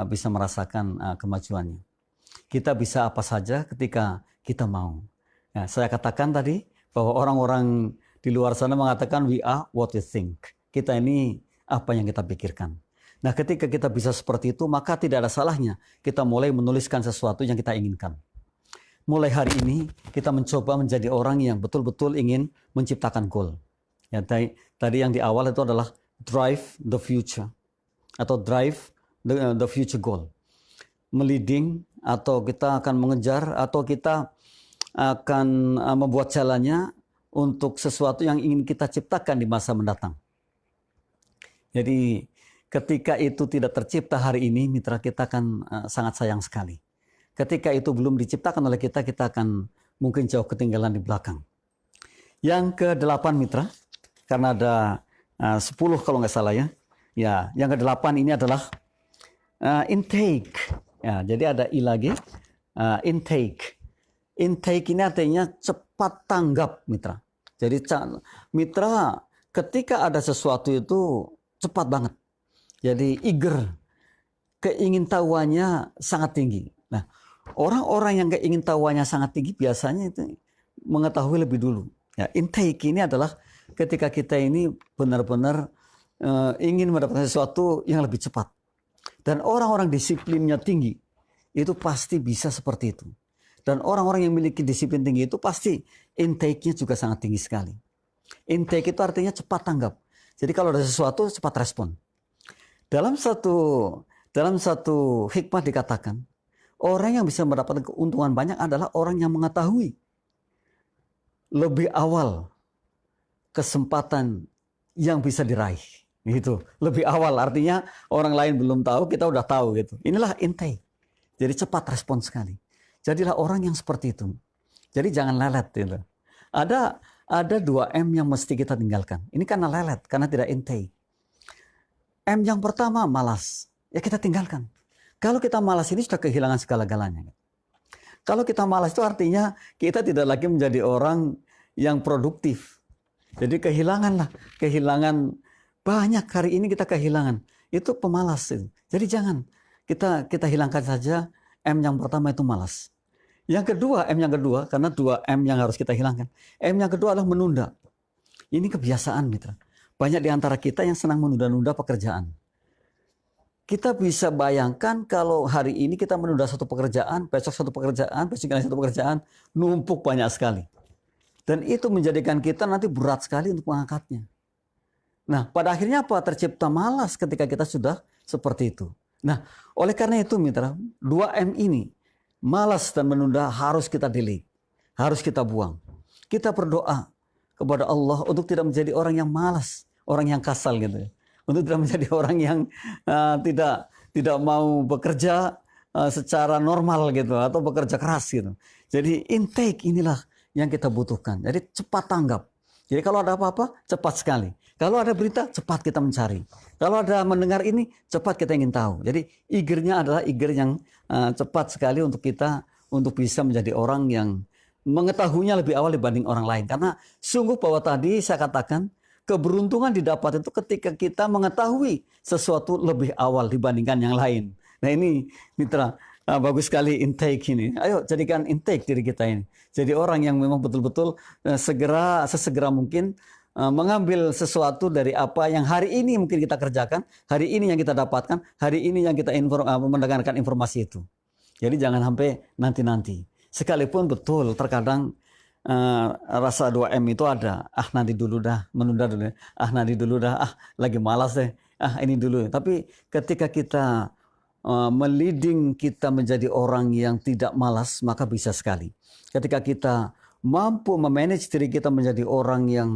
bisa merasakan kemajuannya. Kita bisa apa saja ketika kita mau. Nah, saya katakan tadi bahwa orang-orang di luar sana mengatakan we are what we think. Kita ini apa yang kita pikirkan. Nah, ketika kita bisa seperti itu, maka tidak ada salahnya kita mulai menuliskan sesuatu yang kita inginkan. Mulai hari ini kita mencoba menjadi orang yang betul-betul ingin menciptakan goal. Ya, tadi yang di awal itu adalah drive the future atau drive the future goal. Meliding atau kita akan mengejar atau kita akan membuat jalannya untuk sesuatu yang ingin kita ciptakan di masa mendatang. Jadi ketika itu tidak tercipta hari ini, mitra, kita akan sangat sayang sekali. Ketika itu belum diciptakan oleh kita, kita akan mungkin jauh ketinggalan di belakang. Yang ke-8 mitra, karena ada 10 kalau nggak salah ya. Ya, yang ke-8 ini adalah intake. Ya, jadi ada I lagi, intake. Intake ini artinya cepat tanggap, mitra. Jadi mitra, ketika ada sesuatu itu cepat banget. Jadi eager, keingintahuannya sangat tinggi. Nah, orang-orang yang keingintahuannya sangat tinggi biasanya itu mengetahui lebih dulu. Ya, intake ini adalah ketika kita ini benar-benar ingin mendapatkan sesuatu yang lebih cepat. Dan orang-orang disiplinnya tinggi, itu pasti bisa seperti itu. Dan orang-orang yang memiliki disiplin tinggi itu pasti intake-nya juga sangat tinggi sekali. Intake itu artinya cepat tanggap. Jadi kalau ada sesuatu cepat respon. Dalam satu hikmah dikatakan, orang yang bisa mendapatkan keuntungan banyak adalah orang yang mengetahui lebih awal kesempatan yang bisa diraih. Gitu. Lebih awal artinya orang lain belum tahu, kita udah tahu gitu. Inilah intake. Jadi cepat respon sekali. Jadilah orang yang seperti itu. Jadi jangan lelet gitu. Ada 2M yang mesti kita tinggalkan. Ini karena lelet, karena tidak intake. M yang pertama malas. Ya kita tinggalkan. Kalau kita malas ini sudah kehilangan segala-galanya. Kalau kita malas itu artinya kita tidak lagi menjadi orang yang produktif. Jadi kehilangan banyak hari ini kita kehilangan. Itu pemalas. Jadi jangan kita hilangkan saja M yang pertama itu malas. Yang kedua, M yang kedua, karena 2M yang harus kita hilangkan. M yang kedua adalah menunda. Ini kebiasaan, mitra. Banyak di antara kita yang senang menunda-nunda pekerjaan. Kita bisa bayangkan kalau hari ini kita menunda satu pekerjaan, besok satu pekerjaan, besok lagi satu pekerjaan, numpuk banyak sekali. Dan itu menjadikan kita nanti berat sekali untuk mengangkatnya. Nah, pada akhirnya apa? Tercipta malas ketika kita sudah seperti itu. Nah, oleh karena itu, mitra, 2M ini, malas dan menunda harus kita delete, harus kita buang. Kita berdoa kepada Allah untuk tidak menjadi orang yang malas, orang yang kasal gitu. Untuk tidak menjadi orang yang tidak mau bekerja secara normal gitu atau bekerja keras gitu. Jadi intake inilah yang kita butuhkan. Jadi cepat tanggap. Jadi kalau ada apa-apa cepat sekali. Kalau ada berita cepat kita mencari. Kalau ada mendengar ini cepat kita ingin tahu. Jadi eagernya adalah eager yang cepat sekali untuk kita untuk bisa menjadi orang yang mengetahuinya lebih awal dibanding orang lain. Karena sungguh bahwa tadi saya katakan keberuntungan didapat itu ketika kita mengetahui sesuatu lebih awal dibandingkan yang lain. Nah ini mitra, bagus sekali intake ini. Ayo jadikan intake diri kita ini. Jadi orang yang memang betul-betul sesegera mungkin mengambil sesuatu dari apa yang hari ini mungkin kita kerjakan, hari ini yang kita dapatkan, hari ini yang kita mendengarkan informasi itu. Jadi jangan sampai nanti-nanti. Sekalipun betul terkadang rasa 2M itu ada. Nanti dulu dah, menunda dulu. Nanti dulu dah, lagi malas deh. Ini dulu. Tapi ketika kita meliding kita menjadi orang yang tidak malas, maka bisa sekali. Ketika kita mampu memanage diri kita menjadi orang yang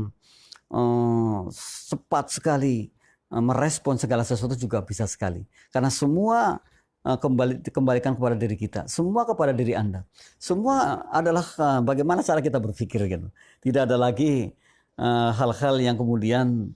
cepat sekali merespon segala sesuatu juga bisa sekali. Karena semua kembalikan kepada diri kita. Semua kepada diri Anda. Semua adalah bagaimana cara kita berpikir gitu. Tidak ada lagi hal-hal yang kemudian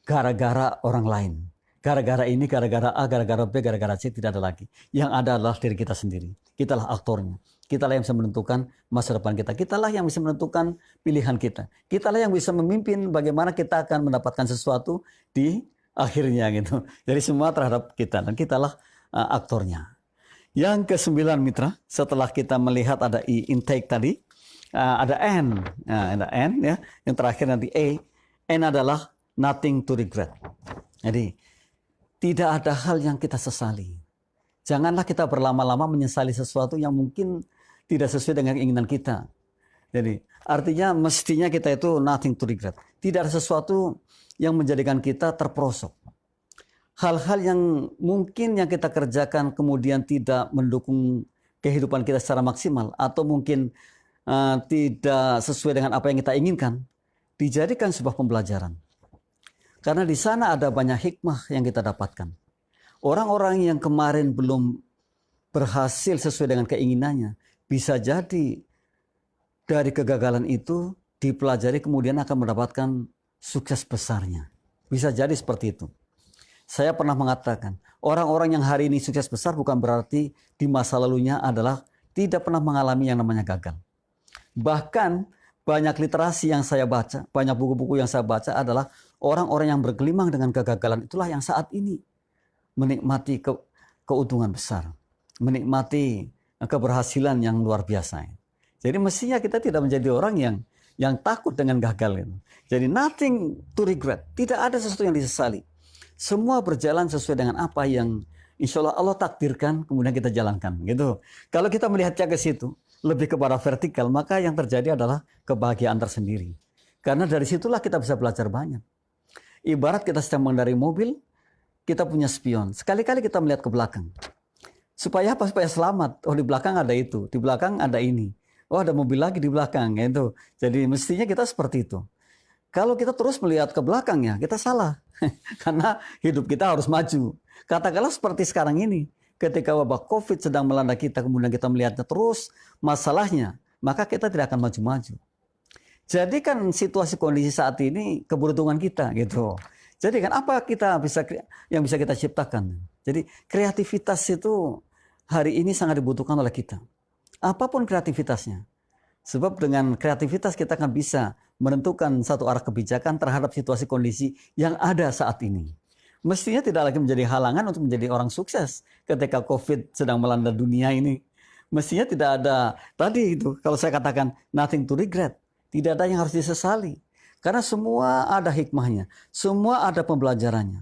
gara-gara orang lain. Gara-gara ini, gara-gara A, gara-gara B, gara-gara C, tidak ada lagi. Yang ada adalah diri kita sendiri. Kitalah aktornya. Kitalah yang bisa menentukan masa depan kita. Kitalah yang bisa menentukan pilihan kita. Kitalah yang bisa memimpin bagaimana kita akan mendapatkan sesuatu di akhirnya gitu. Jadi semua terhadap kita. Dan kitalah aktornya. Yang ke-9 mitra, setelah kita melihat ada I, intake tadi, ada N. Ada N ya. Yang terakhir nanti A. N adalah nothing to regret. Jadi tidak ada hal yang kita sesali. Janganlah kita berlama-lama menyesali sesuatu yang mungkin tidak sesuai dengan keinginan kita. Jadi artinya mestinya kita itu nothing to regret. Tidak ada sesuatu yang menjadikan kita terperosok. Hal-hal yang mungkin yang kita kerjakan kemudian tidak mendukung kehidupan kita secara maksimal. Atau mungkin tidak sesuai dengan apa yang kita inginkan, dijadikan sebuah pembelajaran. Karena di sana ada banyak hikmah yang kita dapatkan. Orang-orang yang kemarin belum berhasil sesuai dengan keinginannya, bisa jadi dari kegagalan itu dipelajari kemudian akan mendapatkan sukses besarnya. Bisa jadi seperti itu. Saya pernah mengatakan, orang-orang yang hari ini sukses besar bukan berarti di masa lalunya adalah tidak pernah mengalami yang namanya gagal. Bahkan banyak literasi yang saya baca, banyak buku-buku yang saya baca adalah orang-orang yang bergelimang dengan kegagalan itulah yang saat ini menikmati keuntungan besar, menikmati keberhasilan yang luar biasa. Jadi mestinya kita tidak menjadi orang yang takut dengan gagal itu. Jadi nothing to regret, tidak ada sesuatu yang disesali. Semua berjalan sesuai dengan apa yang insya Allah takdirkan, kemudian kita jalankan. Gitu. Kalau kita melihatnya ke situ, lebih kepada vertikal, maka yang terjadi adalah kebahagiaan tersendiri. Karena dari situlah kita bisa belajar banyak. Ibarat kita sedang mengendarai mobil, kita punya spion. Sekali-kali kita melihat ke belakang. Supaya apa? Supaya selamat. Oh, di belakang ada itu, di belakang ada ini. Oh, ada mobil lagi di belakang. Gitu. Jadi mestinya kita seperti itu. Kalau kita terus melihat ke belakangnya, kita salah. Karena hidup kita harus maju. Katakanlah seperti sekarang ini. Ketika wabah COVID sedang melanda kita, kemudian kita melihatnya terus masalahnya, maka kita tidak akan maju-maju. Jadi kan situasi kondisi saat ini keberuntungan kita gitu. Jadi kan apa yang bisa kita ciptakan? Jadi kreativitas itu hari ini sangat dibutuhkan oleh kita. Apapun kreativitasnya. Sebab dengan kreativitas kita akan bisa menentukan satu arah kebijakan terhadap situasi kondisi yang ada saat ini. Mestinya tidak lagi menjadi halangan untuk menjadi orang sukses ketika COVID sedang melanda dunia ini. Mestinya tidak ada, tadi itu kalau saya katakan nothing to regret. Tidak ada yang harus disesali. Karena semua ada hikmahnya, semua ada pembelajarannya.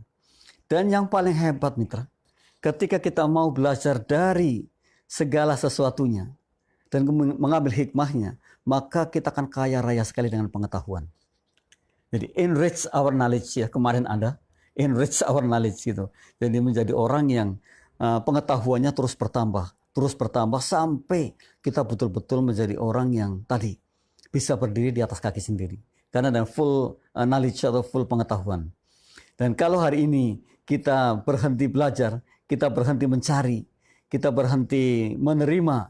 Dan yang paling hebat mitra, ketika kita mau belajar dari segala sesuatunya, dan mengambil hikmahnya, maka kita akan kaya raya sekali dengan pengetahuan. Jadi enrich our knowledge ya, kemarin ada enrich our knowledge gitu. Jadi menjadi orang yang pengetahuannya terus bertambah sampai kita betul-betul menjadi orang yang tadi bisa berdiri di atas kaki sendiri. Karena ada full knowledge atau full pengetahuan. Dan kalau hari ini kita berhenti belajar, kita berhenti mencari, kita berhenti menerima,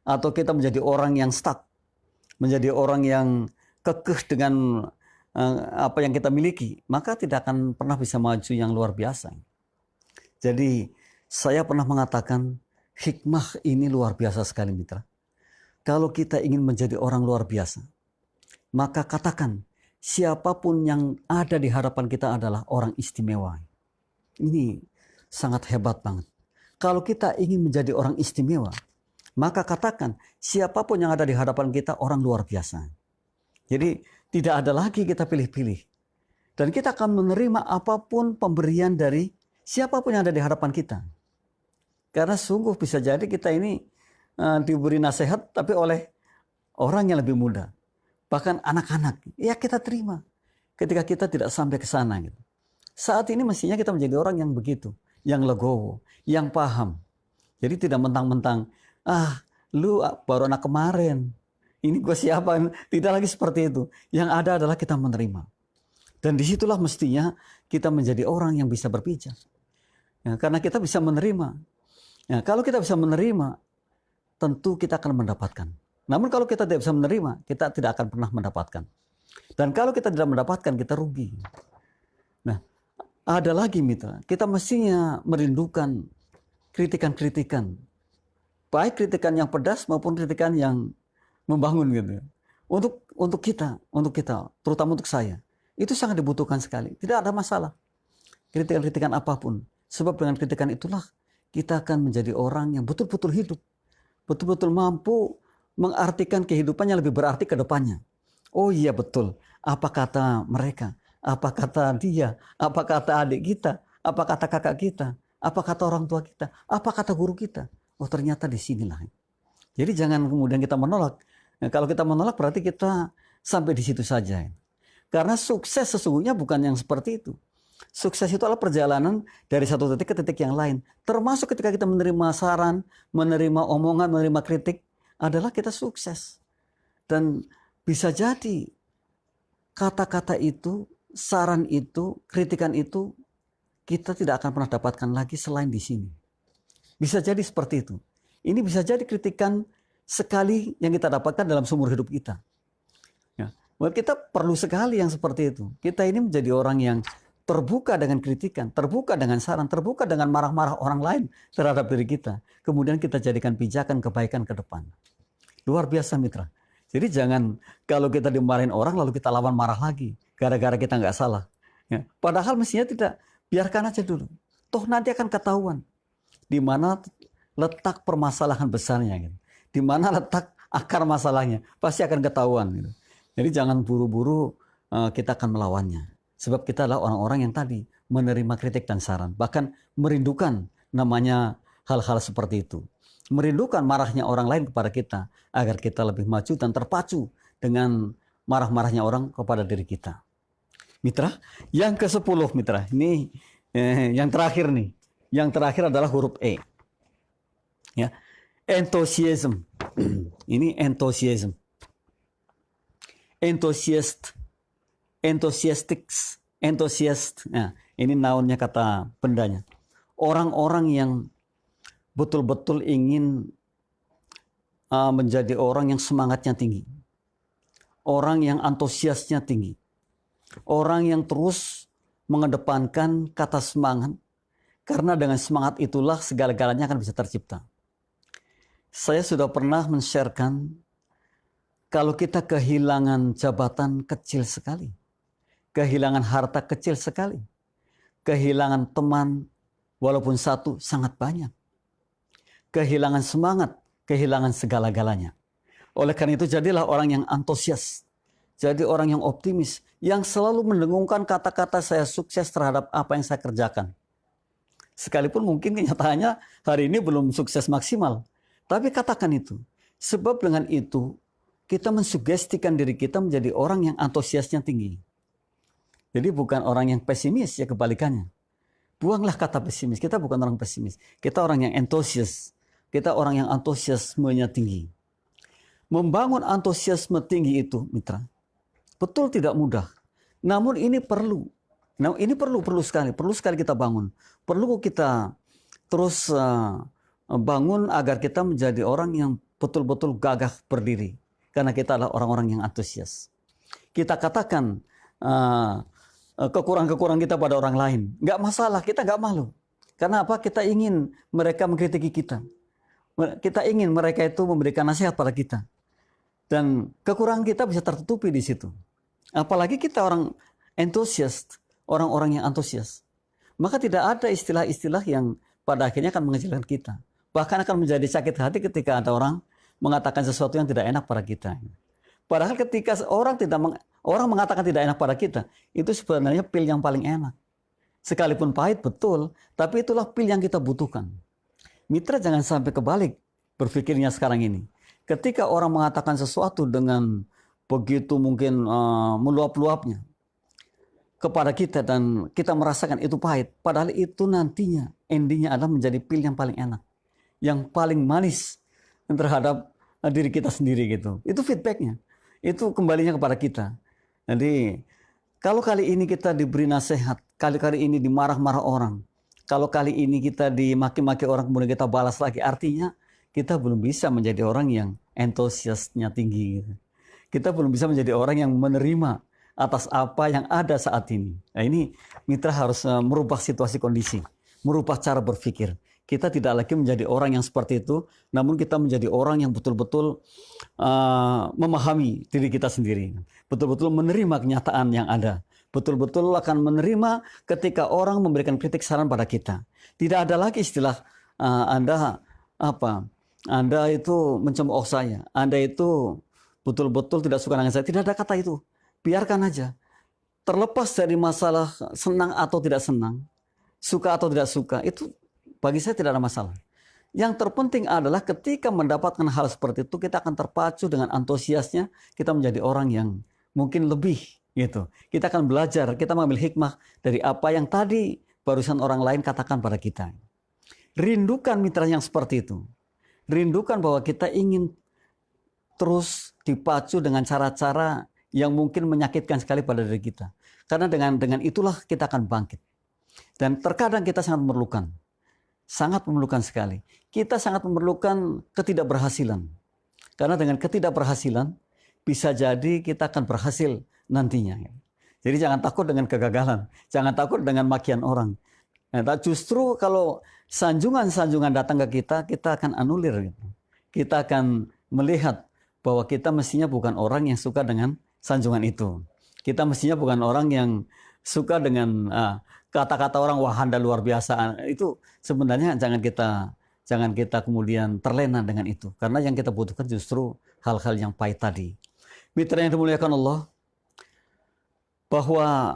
atau kita menjadi orang yang stuck, menjadi orang yang kekeh dengan apa yang kita miliki, maka tidak akan pernah bisa maju yang luar biasa. Jadi saya pernah mengatakan hikmah ini luar biasa sekali mitra. Kalau kita ingin menjadi orang luar biasa, maka katakan siapapun yang ada di hadapan kita adalah orang istimewa. Ini sangat hebat banget. Kalau kita ingin menjadi orang istimewa, maka katakan siapapun yang ada di hadapan kita orang luar biasa. Jadi tidak ada lagi kita pilih-pilih. Dan kita akan menerima apapun pemberian dari siapapun yang ada di hadapan kita. Karena sungguh bisa jadi kita ini diberi nasihat tapi oleh orang yang lebih muda. Bahkan anak-anak. Ya kita terima. Ketika kita tidak sampai ke sana. Gitu. Saat ini mestinya kita menjadi orang yang begitu. Yang legowo. Yang paham. Jadi tidak mentang-mentang lu baru anak kemarin. Ini gue siapa? Tidak lagi seperti itu. Yang ada adalah kita menerima. Dan disitulah mestinya kita menjadi orang yang bisa berpijak. Ya, karena kita bisa menerima. Ya, kalau kita bisa menerima, tentu kita akan mendapatkan. Namun kalau kita tidak bisa menerima, kita tidak akan pernah mendapatkan. Dan kalau kita tidak mendapatkan, kita rugi. Nah, ada lagi mitra. Kita mestinya merindukan kritikan-kritikan. Baik kritikan yang pedas maupun kritikan yang membangun gitu. Untuk kita, terutama untuk saya, itu sangat dibutuhkan sekali. Tidak ada masalah. Kritikan-kritikan apapun. Sebab dengan kritikan itulah kita akan menjadi orang yang betul-betul hidup. Betul-betul mampu mengartikan kehidupannya lebih berarti ke depannya. Oh iya betul. Apa kata mereka? Apa kata dia? Apa kata adik kita? Apa kata kakak kita? Apa kata orang tua kita? Apa kata guru kita? Oh ternyata di sinilah. Jadi jangan kemudian kita menolak. Nah, kalau kita menolak berarti kita sampai di situ saja. Karena sukses sesungguhnya bukan yang seperti itu. Sukses itu adalah perjalanan dari satu titik ke titik yang lain. Termasuk ketika kita menerima saran, menerima omongan, menerima kritik, adalah kita sukses. Dan bisa jadi kata-kata itu, saran itu, kritikan itu kita tidak akan pernah dapatkan lagi selain di sini. Bisa jadi seperti itu. Ini bisa jadi kritikan sekali yang kita dapatkan dalam seumur hidup kita. Ya. Kita perlu sekali yang seperti itu. Kita ini menjadi orang yang terbuka dengan kritikan, terbuka dengan saran, terbuka dengan marah-marah orang lain terhadap diri kita. Kemudian kita jadikan pijakan kebaikan ke depan. Luar biasa mitra. Jadi jangan kalau kita dimarahin orang lalu kita lawan marah lagi. Gara-gara kita nggak salah. Ya. Padahal mestinya tidak. Biarkan aja dulu. Toh nanti akan ketahuan. Di mana letak permasalahan besarnya. Gitu. Di mana letak akar masalahnya. Pasti akan ketahuan. Gitu. Jadi jangan buru-buru kita akan melawannya. Sebab kita adalah orang-orang yang tadi menerima kritik dan saran. Bahkan merindukan namanya hal-hal seperti itu. Merindukan marahnya orang lain kepada kita. Agar kita lebih maju dan terpacu dengan marah-marahnya orang kepada diri kita. Mitra, yang ke-10 mitra. Ini yang terakhir nih. Yang terakhir adalah huruf E. Ya. Enthusiasm. Ini enthusiasm. Enthusiast. Enthusiastics. Enthusiast. Nah, ini nounnya kata bendanya. Orang-orang yang betul-betul ingin menjadi orang yang semangatnya tinggi. Orang yang antusiasnya tinggi. Orang yang terus mengedepankan kata semangat. Karena dengan semangat itulah segala-galanya akan bisa tercipta. Saya sudah pernah men-sharekan kalau kita kehilangan jabatan kecil sekali. Kehilangan harta kecil sekali. Kehilangan teman walaupun satu sangat banyak. Kehilangan semangat, kehilangan segala-galanya. Oleh karena itu jadilah orang yang antusias. Jadi orang yang optimis. Yang selalu mendengungkan kata-kata saya sukses terhadap apa yang saya kerjakan. Sekalipun mungkin kenyataannya hari ini belum sukses maksimal. Tapi katakan itu. Sebab dengan itu kita mensugestikan diri kita menjadi orang yang antusiasnya tinggi. Jadi bukan orang yang pesimis, ya kebalikannya. Buanglah kata pesimis. Kita bukan orang pesimis. Kita orang yang antusias. Kita orang yang antusiasmenya tinggi. Membangun antusiasme tinggi itu, mitra, betul tidak mudah. Namun ini perlu. Nah, ini perlu sekali kita bangun. Perlu kita terus bangun agar kita menjadi orang yang betul-betul gagah berdiri. Karena kita adalah orang-orang yang antusias. Kita katakan kekurangan-kekurangan kita pada orang lain. Nggak masalah, kita nggak malu. Karena apa? Kita ingin mereka mengkritiki kita. Kita ingin mereka itu memberikan nasihat pada kita. Dan kekurangan kita bisa tertutupi di situ. Apalagi kita orang antusias, orang-orang yang antusias. Maka tidak ada istilah-istilah yang pada akhirnya akan mengecilkan kita. Bahkan akan menjadi sakit hati ketika ada orang mengatakan sesuatu yang tidak enak pada kita. Padahal ketika orang mengatakan tidak enak pada kita, itu sebenarnya pil yang paling enak. Sekalipun pahit betul, tapi itulah pil yang kita butuhkan. Mitra jangan sampai kebalik berpikirnya sekarang ini. Ketika orang mengatakan sesuatu dengan begitu mungkin meluap-luapnya kepada kita dan kita merasakan itu pahit. Padahal itu nantinya endingnya adalah menjadi pil yang paling enak. Yang paling manis terhadap diri kita sendiri gitu. Itu feedbacknya. Itu kembalinya kepada kita. Jadi kalau kali ini kita diberi nasihat, kali-kali ini dimarah-marah orang, kalau kali ini kita dimaki-maki orang kemudian kita balas lagi, artinya kita belum bisa menjadi orang yang antusiasnya tinggi. Gitu. Kita belum bisa menjadi orang yang menerima atas apa yang ada saat ini. Nah ini mitra harus merubah situasi kondisi, merubah cara berpikir. Kita tidak lagi menjadi orang yang seperti itu, namun kita menjadi orang yang betul-betul memahami diri kita sendiri. Betul-betul menerima kenyataan yang ada. Betul-betul akan menerima ketika orang memberikan kritik saran pada kita. Tidak ada lagi istilah Anda itu mencemooh saya. Anda itu betul-betul tidak suka dengan saya. Tidak ada kata itu. Biarkan aja. Terlepas dari masalah senang atau tidak senang, suka atau tidak suka, itu bagi saya tidak ada masalah. Yang terpenting adalah ketika mendapatkan hal seperti itu, kita akan terpacu dengan antusiasnya, kita menjadi orang yang mungkin lebih gitu. Kita akan belajar, kita mengambil hikmah dari apa yang tadi barusan orang lain katakan pada kita. Rindukan mitra yang seperti itu. Rindukan bahwa kita ingin terus dipacu dengan cara-cara yang mungkin menyakitkan sekali pada diri kita. Karena dengan itulah kita akan bangkit. Dan terkadang kita sangat memerlukan sekali. Kita sangat memerlukan ketidakberhasilan. Karena dengan ketidakberhasilan, bisa jadi kita akan berhasil nantinya. Jadi jangan takut dengan kegagalan, jangan takut dengan makian orang. Nah, justru kalau sanjungan-sanjungan datang ke kita, kita akan anulir. Kita akan melihat bahwa kita mestinya bukan orang yang suka dengan sanjungan itu. Kita mestinya bukan orang yang suka dengan kata-kata orang, wah Anda luar biasa. Itu sebenarnya jangan kita kemudian terlena dengan itu. Karena yang kita butuhkan justru hal-hal yang pahit tadi. Mitra yang dimuliakan Allah, bahwa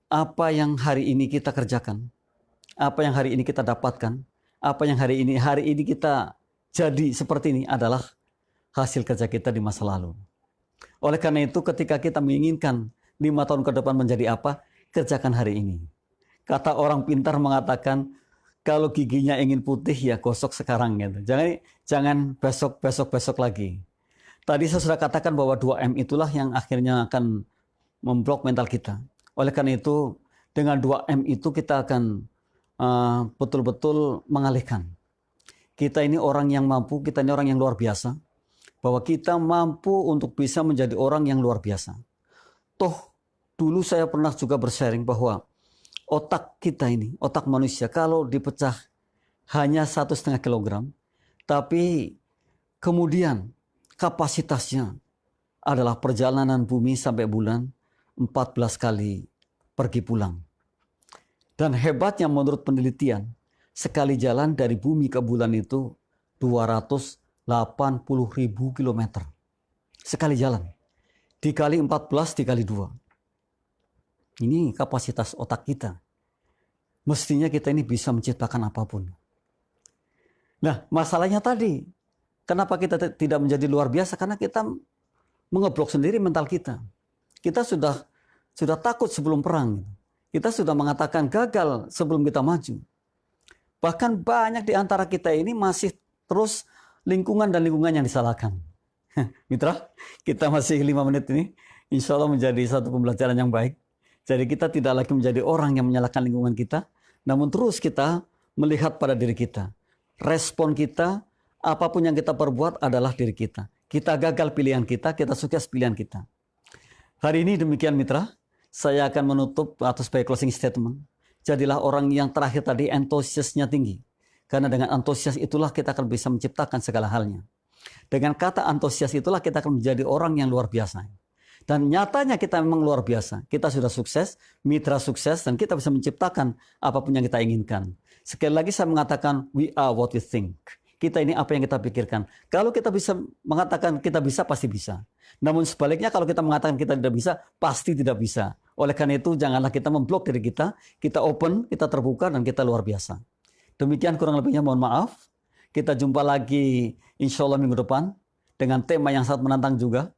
apa yang hari ini kita kerjakan, apa yang hari ini kita dapatkan, apa yang hari ini kita jadi seperti ini adalah hasil kerja kita di masa lalu. Oleh karena itu ketika kita menginginkan 5 tahun ke depan menjadi apa, kerjakan hari ini. Kata orang pintar mengatakan, kalau giginya ingin putih ya gosok sekarang gitu. Jangan besok lagi. Tadi saya sudah katakan bahwa 2M itulah yang akhirnya akan memblok mental kita. Oleh karena itu dengan 2M itu kita akan betul-betul mengalihkan. Kita ini orang yang mampu, kita ini orang yang luar biasa. Bahwa kita mampu untuk bisa menjadi orang yang luar biasa. Toh dulu saya pernah juga bersharing bahwa otak kita ini, otak manusia kalau dipecah hanya 1,5 kilogram, tapi kemudian kapasitasnya adalah perjalanan bumi sampai bulan 14 kali pergi pulang. Dan hebatnya menurut penelitian, sekali jalan dari bumi ke bulan itu 280.000 kilometer. Sekali jalan. Dikali 14, dikali 2. Ini kapasitas otak kita. Mestinya kita ini bisa menciptakan apapun. Nah, masalahnya tadi, kenapa kita tidak menjadi luar biasa? Karena kita mengeblok sendiri mental kita. Kita sudah takut sebelum perang. Kita sudah mengatakan gagal sebelum kita maju. Bahkan banyak di antara kita ini masih terus lingkungan yang disalahkan. Mitra, kita masih 5 menit ini. Insya Allah menjadi satu pembelajaran yang baik. Jadi kita tidak lagi menjadi orang yang menyalahkan lingkungan kita, namun terus kita melihat pada diri kita. Respon kita, apapun yang kita perbuat adalah diri kita. Kita gagal pilihan kita sukses pilihan kita. Hari ini demikian mitra, saya akan menutup atau sebagai closing statement. Jadilah orang yang terakhir tadi antusiasnya tinggi. Karena dengan antusias itulah kita akan bisa menciptakan segala halnya. Dengan kata antusias itulah kita akan menjadi orang yang luar biasa. Dan nyatanya kita memang luar biasa. Kita sudah sukses, mitra sukses, dan kita bisa menciptakan apapun yang kita inginkan. Sekali lagi saya mengatakan, we are what we think. Kita ini apa yang kita pikirkan. Kalau kita bisa mengatakan kita bisa, pasti bisa. Namun sebaliknya kalau kita mengatakan kita tidak bisa, pasti tidak bisa. Oleh karena itu janganlah kita memblok diri kita. Kita open, kita terbuka, dan kita luar biasa. Demikian kurang lebihnya, mohon maaf. Kita jumpa lagi insya Allah minggu depan dengan tema yang sangat menantang juga.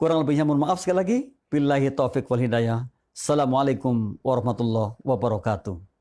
Kurang lebihnya mohon maaf sekali lagi. Billahi taufiq wal hidayah. Assalamualaikum warahmatullahi wabarakatuh.